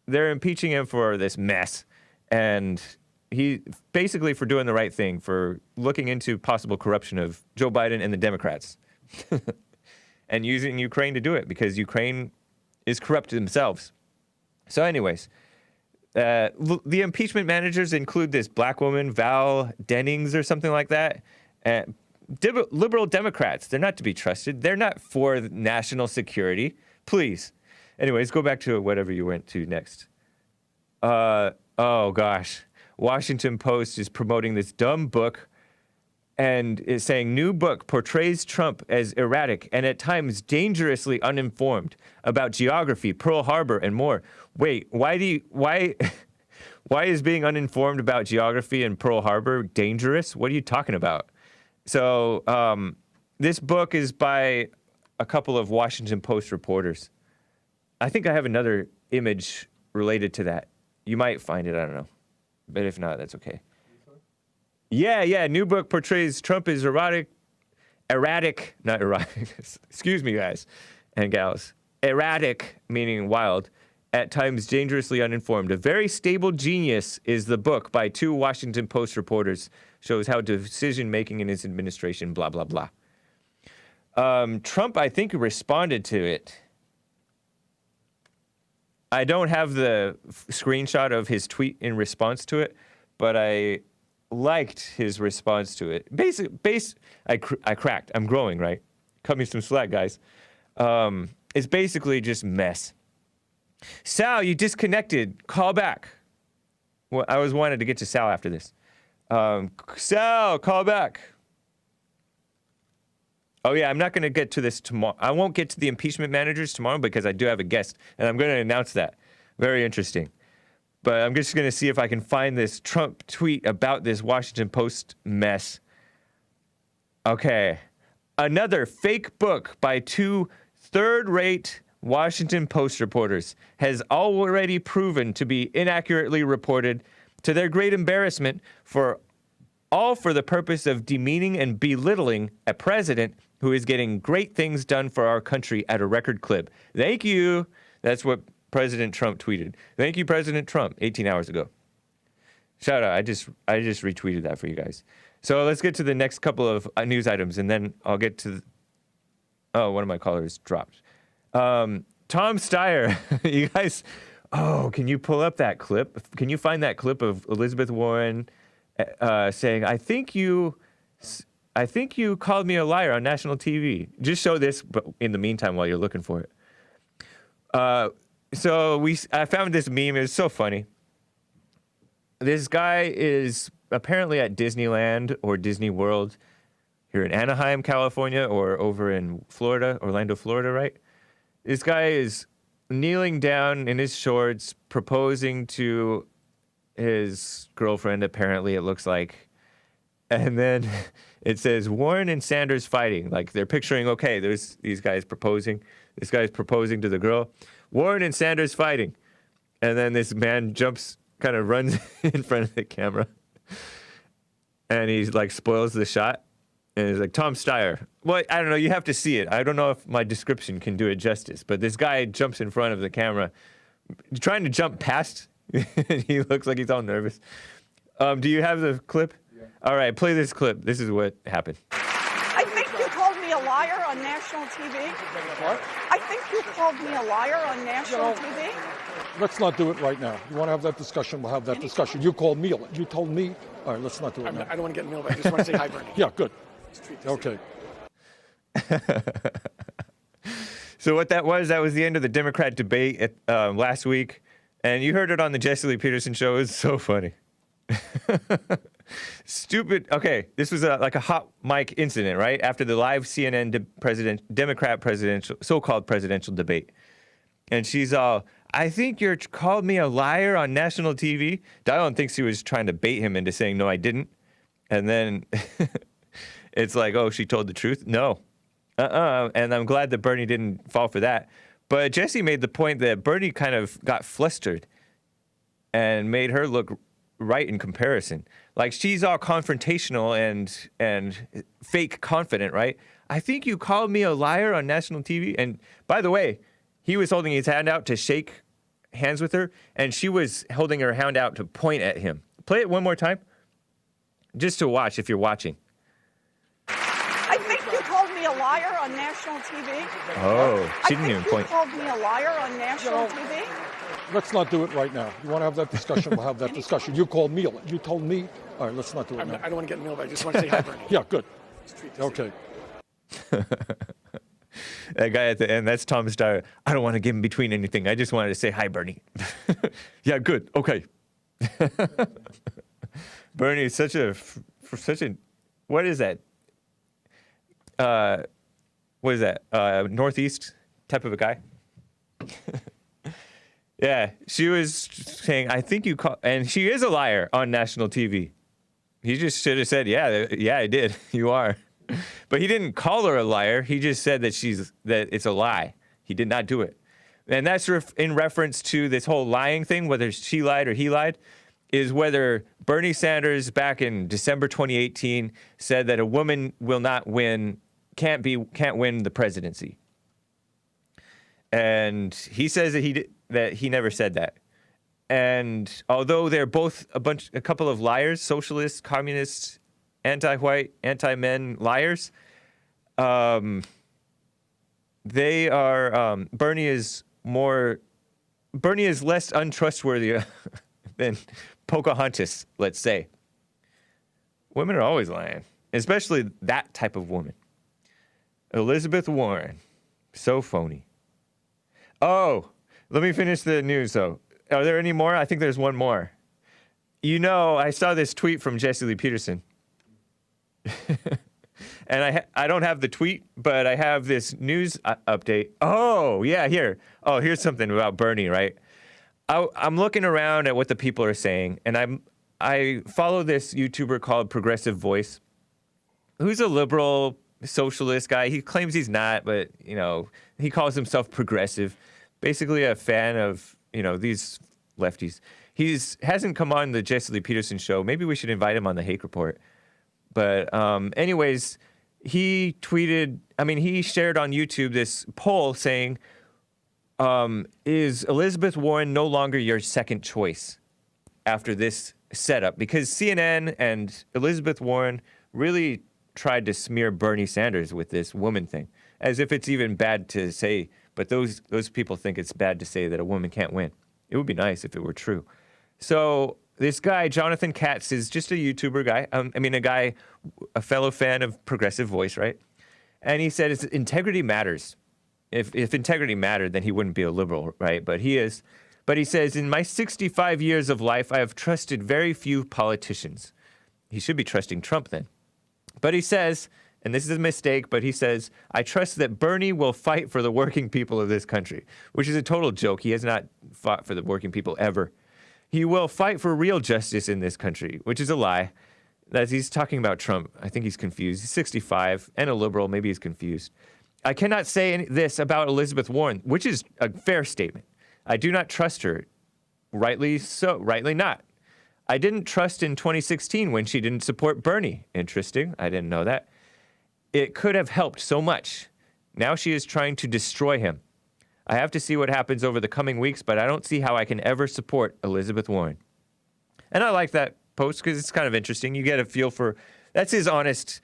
they're impeaching him for this mess, and he basically for doing the right thing, for looking into possible corruption of Joe Biden and the Democrats. And using Ukraine to do it because Ukraine is corrupt themselves. So anyways, the impeachment managers include this black woman, Val Dennings or something like that. Liberal Democrats, they're not to be trusted. They're not for national security. Please. Anyways, go back to whatever you went to next. Oh gosh. Washington Post is promoting this dumb book and is saying new book portrays Trump as erratic and at times dangerously uninformed about geography, Pearl Harbor, and more. Wait, why is being uninformed about geography and Pearl Harbor dangerous? What are you talking about? So this book is by a couple of Washington Post reporters. I think I have another image related to that. You might find it, I don't know. But if not, that's okay. Yeah, new book portrays Trump as erratic, not erotic, excuse me, guys and gals. Erratic, meaning wild, at times dangerously uninformed. A very stable genius is the book by two Washington Post reporters, shows how decision-making in his administration, blah, blah, blah. Trump, I think, responded to it. I don't have the screenshot of his tweet in response to it, but I liked his response to it. I cracked. I'm growing, right? Cut me some slack, guys. It's basically just mess. Sal, you disconnected. Call back. Well, I was wanted to get to Sal after this. Sal, call back. Oh, yeah, I'm not going to get to this tomorrow. I won't get to the impeachment managers tomorrow because I do have a guest, and I'm going to announce that. Very interesting. But I'm just going to see if I can find this Trump tweet about this Washington Post mess. Okay. Another fake book by two third-rate Washington Post reporters has already proven to be inaccurately reported, to their great embarrassment, all for the purpose of demeaning and belittling a president who is getting great things done for our country at a record clip. Thank you. That's what President Trump tweeted. Thank you, President Trump, 18 hours ago. Shout out. I just retweeted that for you guys. So let's get to the next couple of news items, and then I'll get to... one of my callers dropped. Tom Steyer, you guys... Oh, can you pull up that clip? Can you find that clip of Elizabeth Warren saying, I think you called me a liar on national TV. Just show this but in the meantime while you're looking for it. I found this meme. It's so funny. This guy is apparently at Disneyland or Disney World here in Anaheim, California, or over in Florida, Orlando, Florida, right? This guy is kneeling down in his shorts, proposing to his girlfriend, apparently, it looks like. And then it says Warren and Sanders fighting. Like they're picturing, okay, there's these guys proposing. This guy's proposing to the girl. Warren and Sanders fighting. And then this man jumps, kind of runs in front of the camera. And he's like, spoils the shot. And he's like, Tom Steyer. Well, I don't know. You have to see it. I don't know if my description can do it justice. But this guy jumps in front of the camera, trying to jump past. He looks like he's all nervous. Do you have the clip? Yeah. All right, play this clip. This is what happened. I think you called me a liar on national TV. What? I think you called me a liar on national TV. Let's not do it right now. You want to have that discussion, we'll have that discussion. You called me. You told me. All right, let's not do it now. I don't want to get in the middle of it. I just want to say hi, Bernie. Yeah, good. Okay. So what that was the end of the Democrat debate last week. And you heard it on the Jesse Lee Peterson show. It was so funny. Stupid. Okay, this was like a hot mic incident, right? After the live CNN Democrat so-called presidential debate. And she's all, I think you called me a liar on national TV. Dion thinks she was trying to bait him into saying, no, I didn't. And then it's like, oh, she told the truth? No. And I'm glad that Bernie didn't fall for that. But Jesse made the point that Bernie kind of got flustered and made her look right in comparison. Like she's all confrontational and fake confident, right? I think you called me a liar on national TV. And by the way, he was holding his hand out to shake hands with her, and she was holding her hand out to point at him. Play it one more time, just to watch if you're watching. I think you called me a liar on national TV. Oh, she didn't even point. You called me a liar on national TV. Let's not do it right now. You want to have that discussion, we'll have that discussion. You called me. You told me. All right, let's not do it now. I don't want to get in the middle of it. I just want to say hi, Bernie. Yeah, good. Okay. That guy at the end, that's Tom Steyer. I don't want to get in between anything. I just wanted to say hi, Bernie. Yeah, good. Okay. Bernie is such a, what is that? What is that? Northeast type of a guy? Yeah, she was saying, I think you call, and she is a liar on national TV. He just should have said, yeah, I did. You are. But he didn't call her a liar. He just said that it's a lie. He did not do it. And that's in reference to this whole lying thing, whether she lied or he lied, is whether Bernie Sanders back in December 2018 said that a woman will not win, can't win the presidency. And he says that he never said that. And although they're both a couple of liars, socialists, communists, anti-white, anti-men liars, they are, Bernie is less untrustworthy than Pocahontas, let's say. Women are always lying, especially that type of woman. Elizabeth Warren, so phony. Oh, let me finish the news though. Are there any more? I think there's one more. You know, I saw this tweet from Jesse Lee Peterson. And I don't have the tweet, but I have this news update. Oh, yeah, here. Oh, here's something about Bernie, right? I'm looking around at what the people are saying, and I follow this YouTuber called Progressive Voice, who's a liberal socialist guy. He claims he's not, but, you know, he calls himself progressive. Basically a fan of, you know, these lefties. Hasn't come on the Jesse Lee Peterson show. Maybe we should invite him on the Hake Report. But anyways, he shared on YouTube this poll saying, is Elizabeth Warren no longer your second choice after this setup? Because CNN and Elizabeth Warren really tried to smear Bernie Sanders with this woman thing, as if it's even bad to say, but those people think it's bad to say that a woman can't win. It would be nice if it were true. So this guy, Jonathan Katz, is just a YouTuber guy. A fellow fan of Progressive Voice, right? And he said integrity matters. If integrity mattered, then he wouldn't be a liberal, right? But he is. But he says, in my 65 years of life, I have trusted very few politicians. He should be trusting Trump then. But he says, and this is a mistake, but he says, I trust that Bernie will fight for the working people of this country, which is a total joke. He has not fought for the working people ever. He will fight for real justice in this country, which is a lie. That he's talking about Trump. I think he's confused. He's 65 and a liberal. Maybe he's confused. I cannot say this about Elizabeth Warren, which is a fair statement. I do not trust her. Rightly so, rightly not. I didn't trust in 2016 when she didn't support Bernie. Interesting. I didn't know that. It could have helped so much. Now she is trying to destroy him. I have to see what happens over the coming weeks, but I don't see how I can ever support Elizabeth Warren. And I like that post because it's kind of interesting. You get a feel for, that's his honest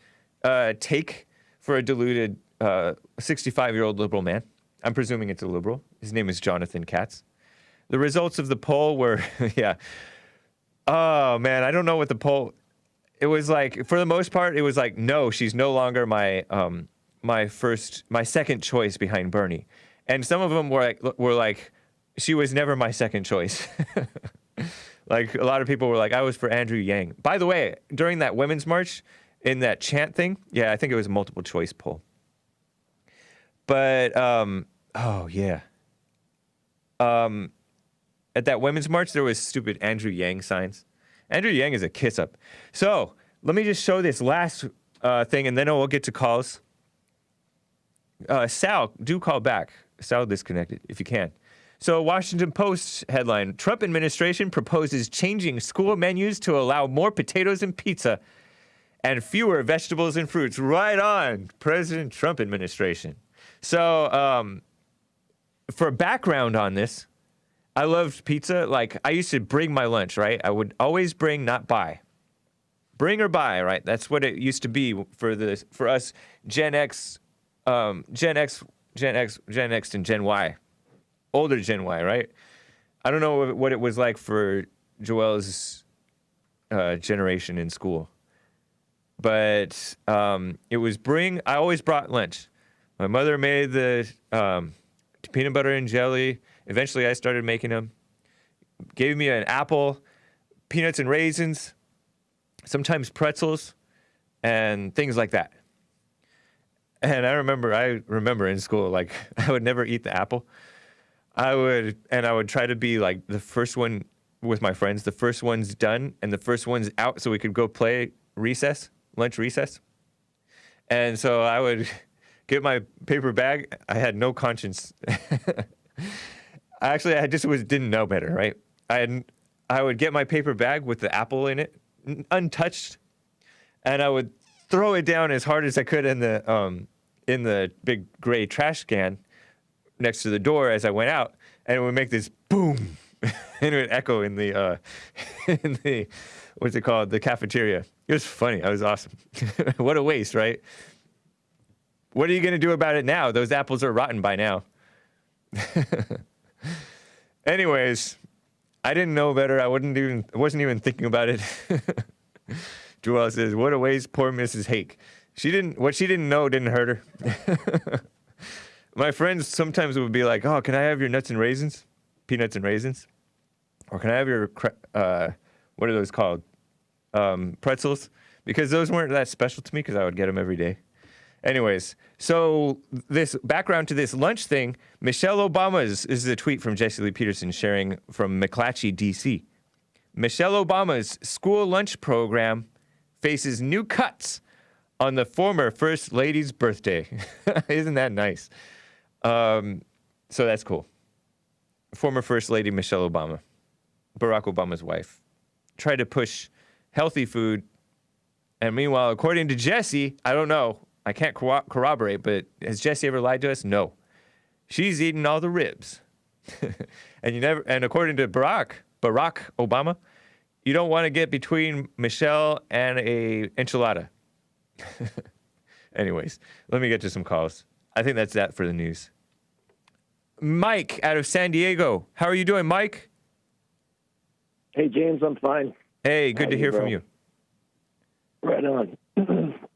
take for a deluded 65-year-old liberal man. I'm presuming it's a liberal. His name is Jonathan Katz. The results of the poll were, yeah. Oh, man, I don't know what the poll, it was like, for the most part, it was like, no, she's no longer my second choice behind Bernie. And some of them were like, she was never my second choice. Like, a lot of people were like, I was for Andrew Yang. By the way, during that Women's March, in that chant thing, yeah, I think it was a multiple choice poll. But, oh, yeah. At that Women's March, there was stupid Andrew Yang signs. Andrew Yang is a kiss-up. So, let me just show this last thing, and then we'll get to calls. Sal, do call back. Sal disconnected, if you can. So, Washington Post headline, Trump administration proposes changing school menus to allow more potatoes and pizza and fewer vegetables and fruits. Right on, President Trump administration. So, for background on this, I loved pizza. Like, I used to bring my lunch, right? I would always bring, not buy. Bring or buy, right? That's what it used to be for us Gen X, and Gen Y. Older Gen Y, right? I don't know what it was like for Joelle's generation in school. But it was I always brought lunch. My mother made the peanut butter and jelly. Eventually, I started making them. Gave me an apple, peanuts and raisins, sometimes pretzels, and things like that. And I remember in school, like, I would never eat the apple. I would try to be like the first one with my friends, the first one's done and the first one's out so we could go play lunch recess. And so I would get my paper bag. I had no conscience. I just didn't know better, right? I would get my paper bag with the apple in it, untouched, and I would throw it down as hard as I could in the big gray trash can next to the door as I went out, and it would make this boom, and it would echo in the what's it called, the cafeteria. It was funny. It was awesome. What a waste, right? What are you gonna do about it now? Those apples are rotten by now. Anyways, I didn't know better. I wasn't even thinking about it. Joelle says, "What a waste, poor Mrs. Hake. What she didn't know didn't hurt her." My friends sometimes would be like, "Oh, can I have your nuts and raisins, peanuts and raisins, or can I have your what are those called, pretzels?" Because those weren't that special to me because I would get them every day. Anyways, so this background to this lunch thing, Michelle Obama's, this is a tweet from Jesse Lee Peterson sharing from McClatchy, D.C. Michelle Obama's school lunch program faces new cuts on the former First Lady's birthday. Isn't that nice? So that's cool. Former First Lady Michelle Obama, Barack Obama's wife, tried to push healthy food. And meanwhile, according to Jesse, I don't know, I can't corroborate, but has Jesse ever lied to us? No. She's eating all the ribs. And according to Barack Obama, you don't want to get between Michelle and a enchilada. Anyways, let me get to some calls. I think that's that for the news. Mike out of San Diego. How are you doing, Mike? Hey, James, I'm fine. Hey, good to hear from you. Right on.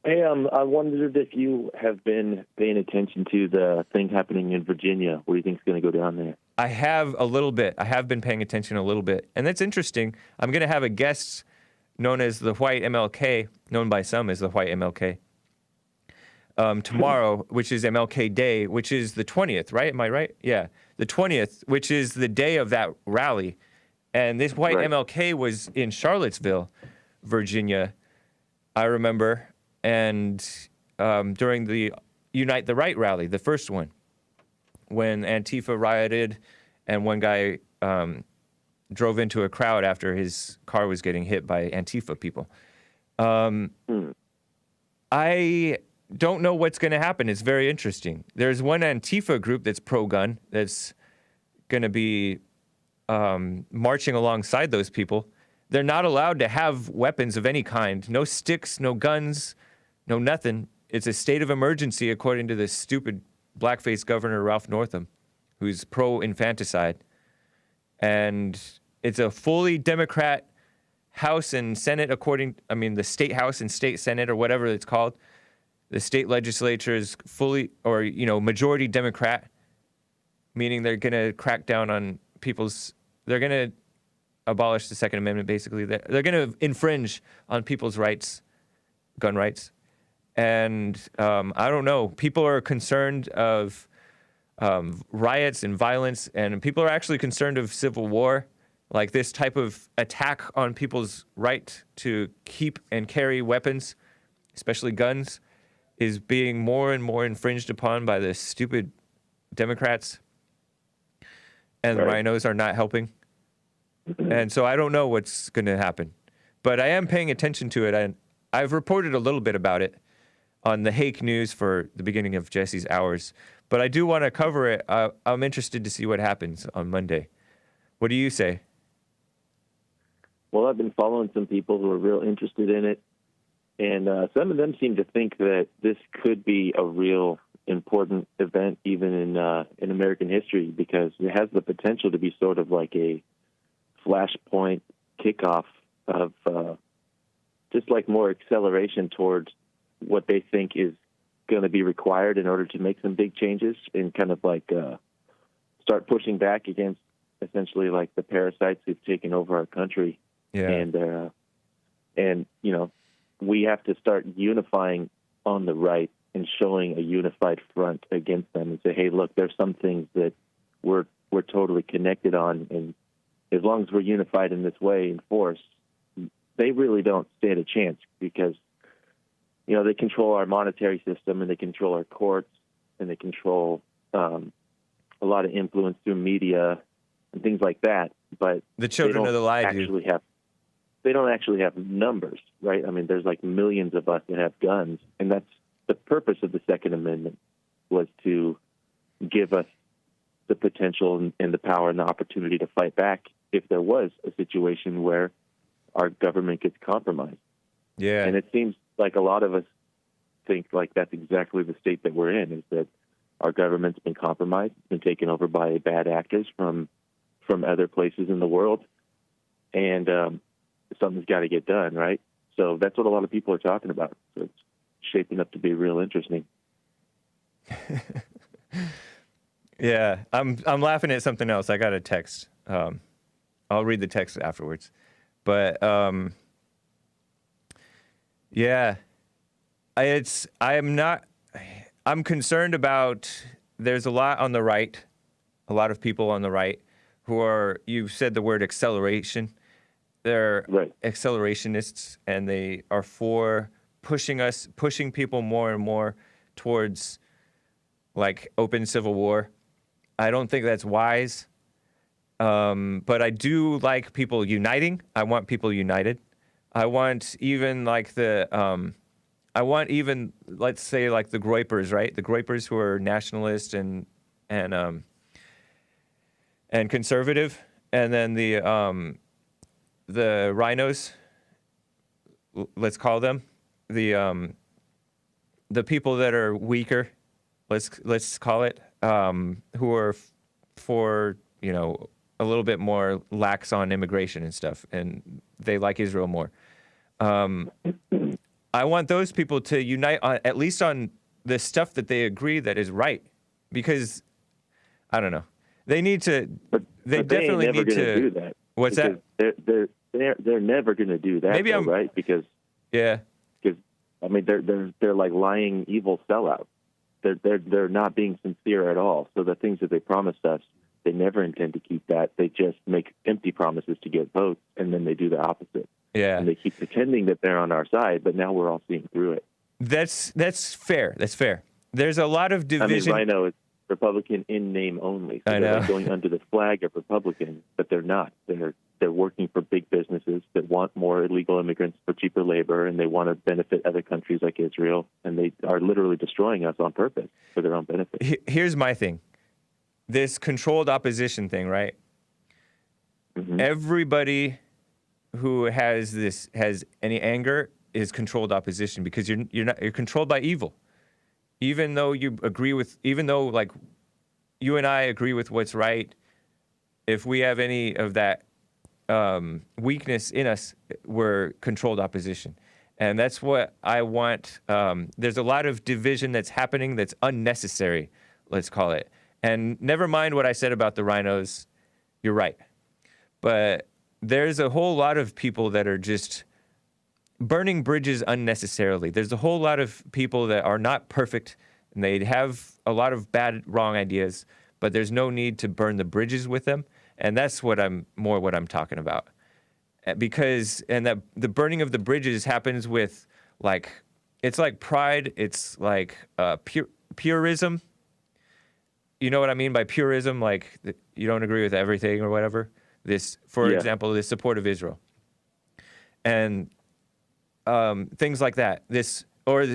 Hey, I wondered if you have been paying attention to the thing happening in Virginia. What do you think is going to go down there? I have a little bit. I have been paying attention a little bit. And that's interesting. I'm going to have a guest known as the White MLK, known by some as the White MLK. tomorrow, which is MLK Day, which is the 20th, right? Am I right? Yeah, the 20th, which is the day of that rally. And this white MLK was in Charlottesville, Virginia, I remember, and during the Unite the Right rally, the first one, when Antifa rioted and one guy drove into a crowd after his car was getting hit by Antifa people. I don't know what's going to happen. It's very interesting. There's one Antifa group that's pro-gun that's going to be marching alongside those people. They're not allowed to have weapons of any kind. No sticks, no guns, no nothing. It's a state of emergency, according to this stupid blackface governor, Ralph Northam, who's pro-infanticide. And it's a fully Democrat House and Senate, the state House and state Senate, or whatever it's called. The state legislature is fully, majority Democrat, meaning they're going to crack down on they're going to abolish the Second Amendment, basically. They're going to infringe on people's rights, gun rights. And I don't know. People are concerned of riots and violence, and people are actually concerned of civil war. Like this type of attack on people's right to keep and carry weapons, especially guns, is being more and more infringed upon by the stupid Democrats. And the rhinos are not helping. And so I don't know what's going to happen. But I am paying attention to it. I've reported a little bit about it on the Hake News for the beginning of Jesse's Hours. But I do want to cover it. I'm interested to see what happens on Monday. What do you say? Well, I've been following some people who are real interested in it. And some of them seem to think that this could be a real important event even in American history, because it has the potential to be sort of like a flashpoint kickoff of just like more acceleration towards what they think is going to be required in order to make some big changes and kind of like start pushing back against essentially like the parasites who've taken over our country. Yeah. And we have to start unifying on the right and showing a unified front against them and say, hey, look, there's some things that we're totally connected on, and as long as we're unified in this way in force, they really don't stand a chance, because they control our monetary system, and they control our courts, and they control a lot of influence through media and things like that. But the children of the lie they don't actually have numbers, right? I mean, there's like millions of us that have guns, and that's the purpose of the Second Amendment, was to give us the potential and the power and the opportunity to fight back if there was a situation where our government gets compromised. Yeah. And it seems like a lot of us think like that's exactly the state that we're in, is that our government's been compromised, been taken over by bad actors from other places in the world, and something's got to get done, right? So that's what a lot of people are talking about. So it's shaping up to be real interesting. Yeah, I'm laughing at something else. I got a text. I'll read the text afterwards. But yeah, I'm concerned about, there's a lot on the right, a lot of people on the right who are, you've said the word acceleration. They're accelerationists, and they are for pushing people more and more towards like open civil war. I don't think that's wise. But I do like people uniting. I want people united. I want even like let's say like the Groypers, right? The Groypers who are nationalist and conservative, and then the rhinos, let's call them, the people that are weaker, let's call it, who are for a little bit more lax on immigration and stuff, and they like Israel more. I want those people to unite at least on the stuff that they agree that is right, because I don't know, they need to. They definitely need to do that. What's that? They're never going to do that. Maybe right? Because I mean, they're like lying, evil sellouts. They're not being sincere at all. So the things that they promised us, they never intend to keep that. They just make empty promises to get votes, and then they do the opposite. Yeah. And they keep pretending that they're on our side, but now we're all seeing through it. That's fair. That's fair. There's a lot of division. I mean, Rhino is Republican in name only. So I they're know. like going under the flag of Republican, but they're not. They're working for big businesses that want more illegal immigrants for cheaper labor, and they want to benefit other countries like Israel, and they are literally destroying us on purpose for their own benefit. Here's my thing. This controlled opposition thing, right? Mm-hmm. Everybody who has any anger is controlled opposition because you're controlled by evil. Even though like you and I agree with what's right, if we have any of that weakness in us, we're controlled opposition. And that's what I want. There's a lot of division that's happening that's unnecessary, let's call it. And never mind what I said about the rhinos, you're right. But there's a whole lot of people that are just burning bridges unnecessarily. There's a whole lot of people that are not perfect, and they have a lot of bad, wrong ideas, but there's no need to burn the bridges with them. And that's what I'm talking about. Because, and that the burning of the bridges happens with, like, it's like pride, it's like purism. You know what I mean by purism? Like, you don't agree with everything or whatever. For example, the support of Israel. And things like that. Support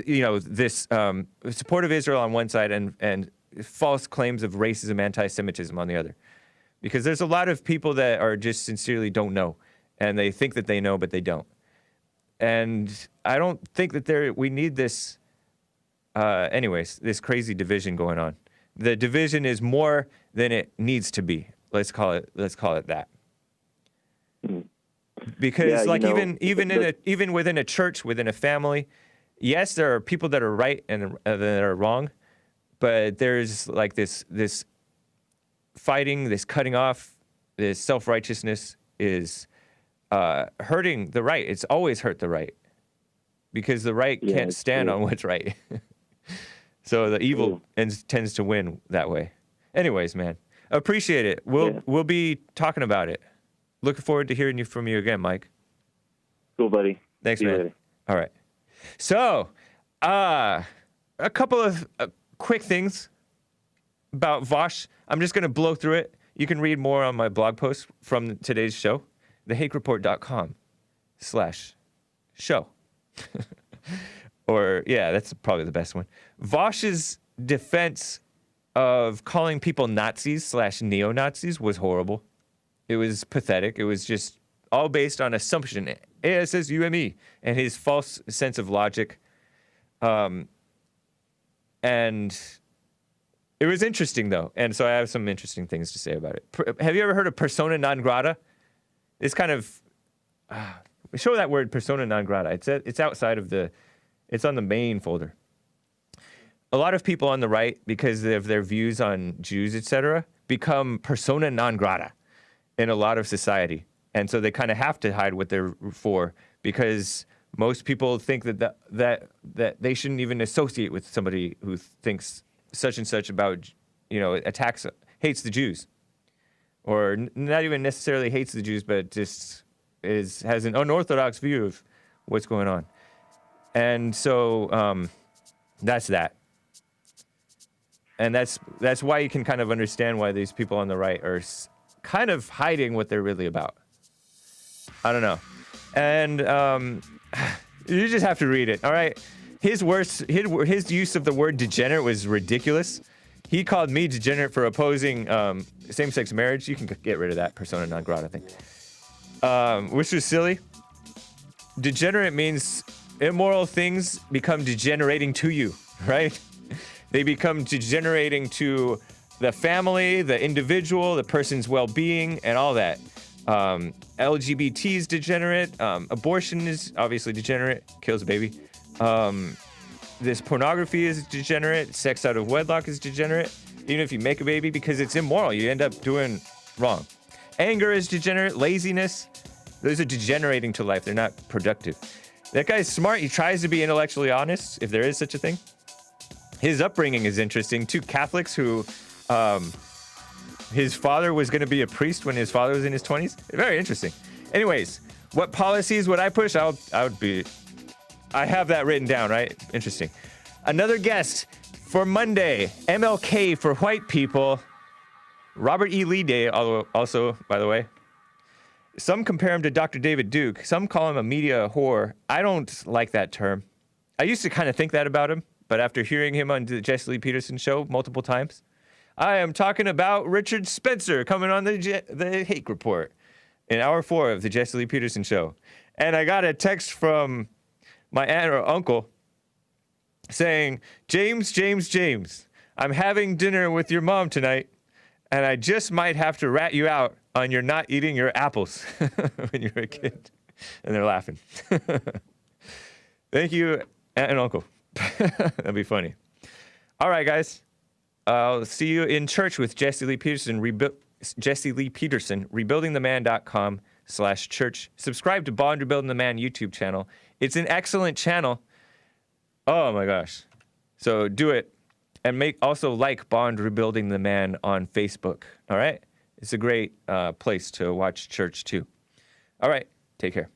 of Israel on one side and false claims of racism, anti-Semitism on the other. Because there's a lot of people that are just sincerely don't know. And they think that they know, but they don't. And I don't think that we need this, this crazy division going on. The division is more than it needs to be. Let's call it that. Because even within a church, within a family, yes, there are people that are right and that are wrong, but there's like this fighting, this cutting off, this self-righteousness is hurting the right. It's always hurt the right because the right can't stand on what's right. So the evil tends to win that way. Anyways, man, appreciate it. We'll be talking about it. Looking forward to hearing from you again, Mike. Cool, buddy. Thanks, See you man. later. All right. So, a couple of quick things about Vosh. I'm just going to blow through it. You can read more on my blog post from today's show, thehakereport.com/show. Or, yeah, that's probably the best one. Vosh's defense of calling people Nazis/neo-Nazis was horrible. It was pathetic. It was just all based on assumption, ASSUME, and his false sense of logic. And it was interesting, though. And so I have some interesting things to say about it. Have you ever heard of persona non grata? It's kind of... show that word, persona non grata. It's outside of it's on the main folder. A lot of people on the right, because of their views on Jews, etc., become persona non grata in a lot of society. And so they kind of have to hide what they're for, because most people think that they shouldn't even associate with somebody who thinks such and such about, hates the Jews. Or not even necessarily hates the Jews, but just has an unorthodox view of what's going on. And so that's that. And that's why you can kind of understand why these people on the right are kind of hiding what they're really about. I don't know. And you just have to read it, all right? His use of the word degenerate was ridiculous. He called me degenerate for opposing same-sex marriage. You can get rid of that persona non grata thing. Which was silly. Degenerate means immoral things become degenerating to you, right? They become degenerating to the family, the individual, the person's well-being, and all that. LGBT is degenerate. Abortion is obviously degenerate. Kills a baby. This pornography is degenerate. Sex out of wedlock is degenerate. Even if you make a baby, because it's immoral, you end up doing wrong. Anger is degenerate. Laziness, those are degenerating to life. They're not productive. That guy's smart. He tries to be intellectually honest, if there is such a thing. His upbringing is interesting. Two Catholics who, his father was going to be a priest when his father was in his 20s. Very interesting. Anyways, what policies would I push? I have that written down, right? Interesting. Another guest for Monday, MLK for white people. Robert E. Lee Day, also, by the way. Some compare him to Dr. David Duke. Some call him a media whore. I don't like that term. I used to kind of think that about him, but after hearing him on the Jesse Lee Peterson show multiple times, I am talking about Richard Spencer coming on the Hake Report in hour 4 of the Jesse Lee Peterson show. And I got a text from my aunt or uncle saying, James, I'm having dinner with your mom tonight, and I just might have to rat you out on your not eating your apples when you were a kid. And they're laughing. Thank you, aunt and uncle. That'd be funny. All right, guys. I'll see you in church with Jesse Lee Peterson, rebuildingtheman.com/church. Subscribe to Bond Rebuilding the Man YouTube channel. It's an excellent channel. Oh my gosh. So do it. And also like Bond Rebuilding the Man on Facebook. All right? It's a great place to watch church too. All right. Take care.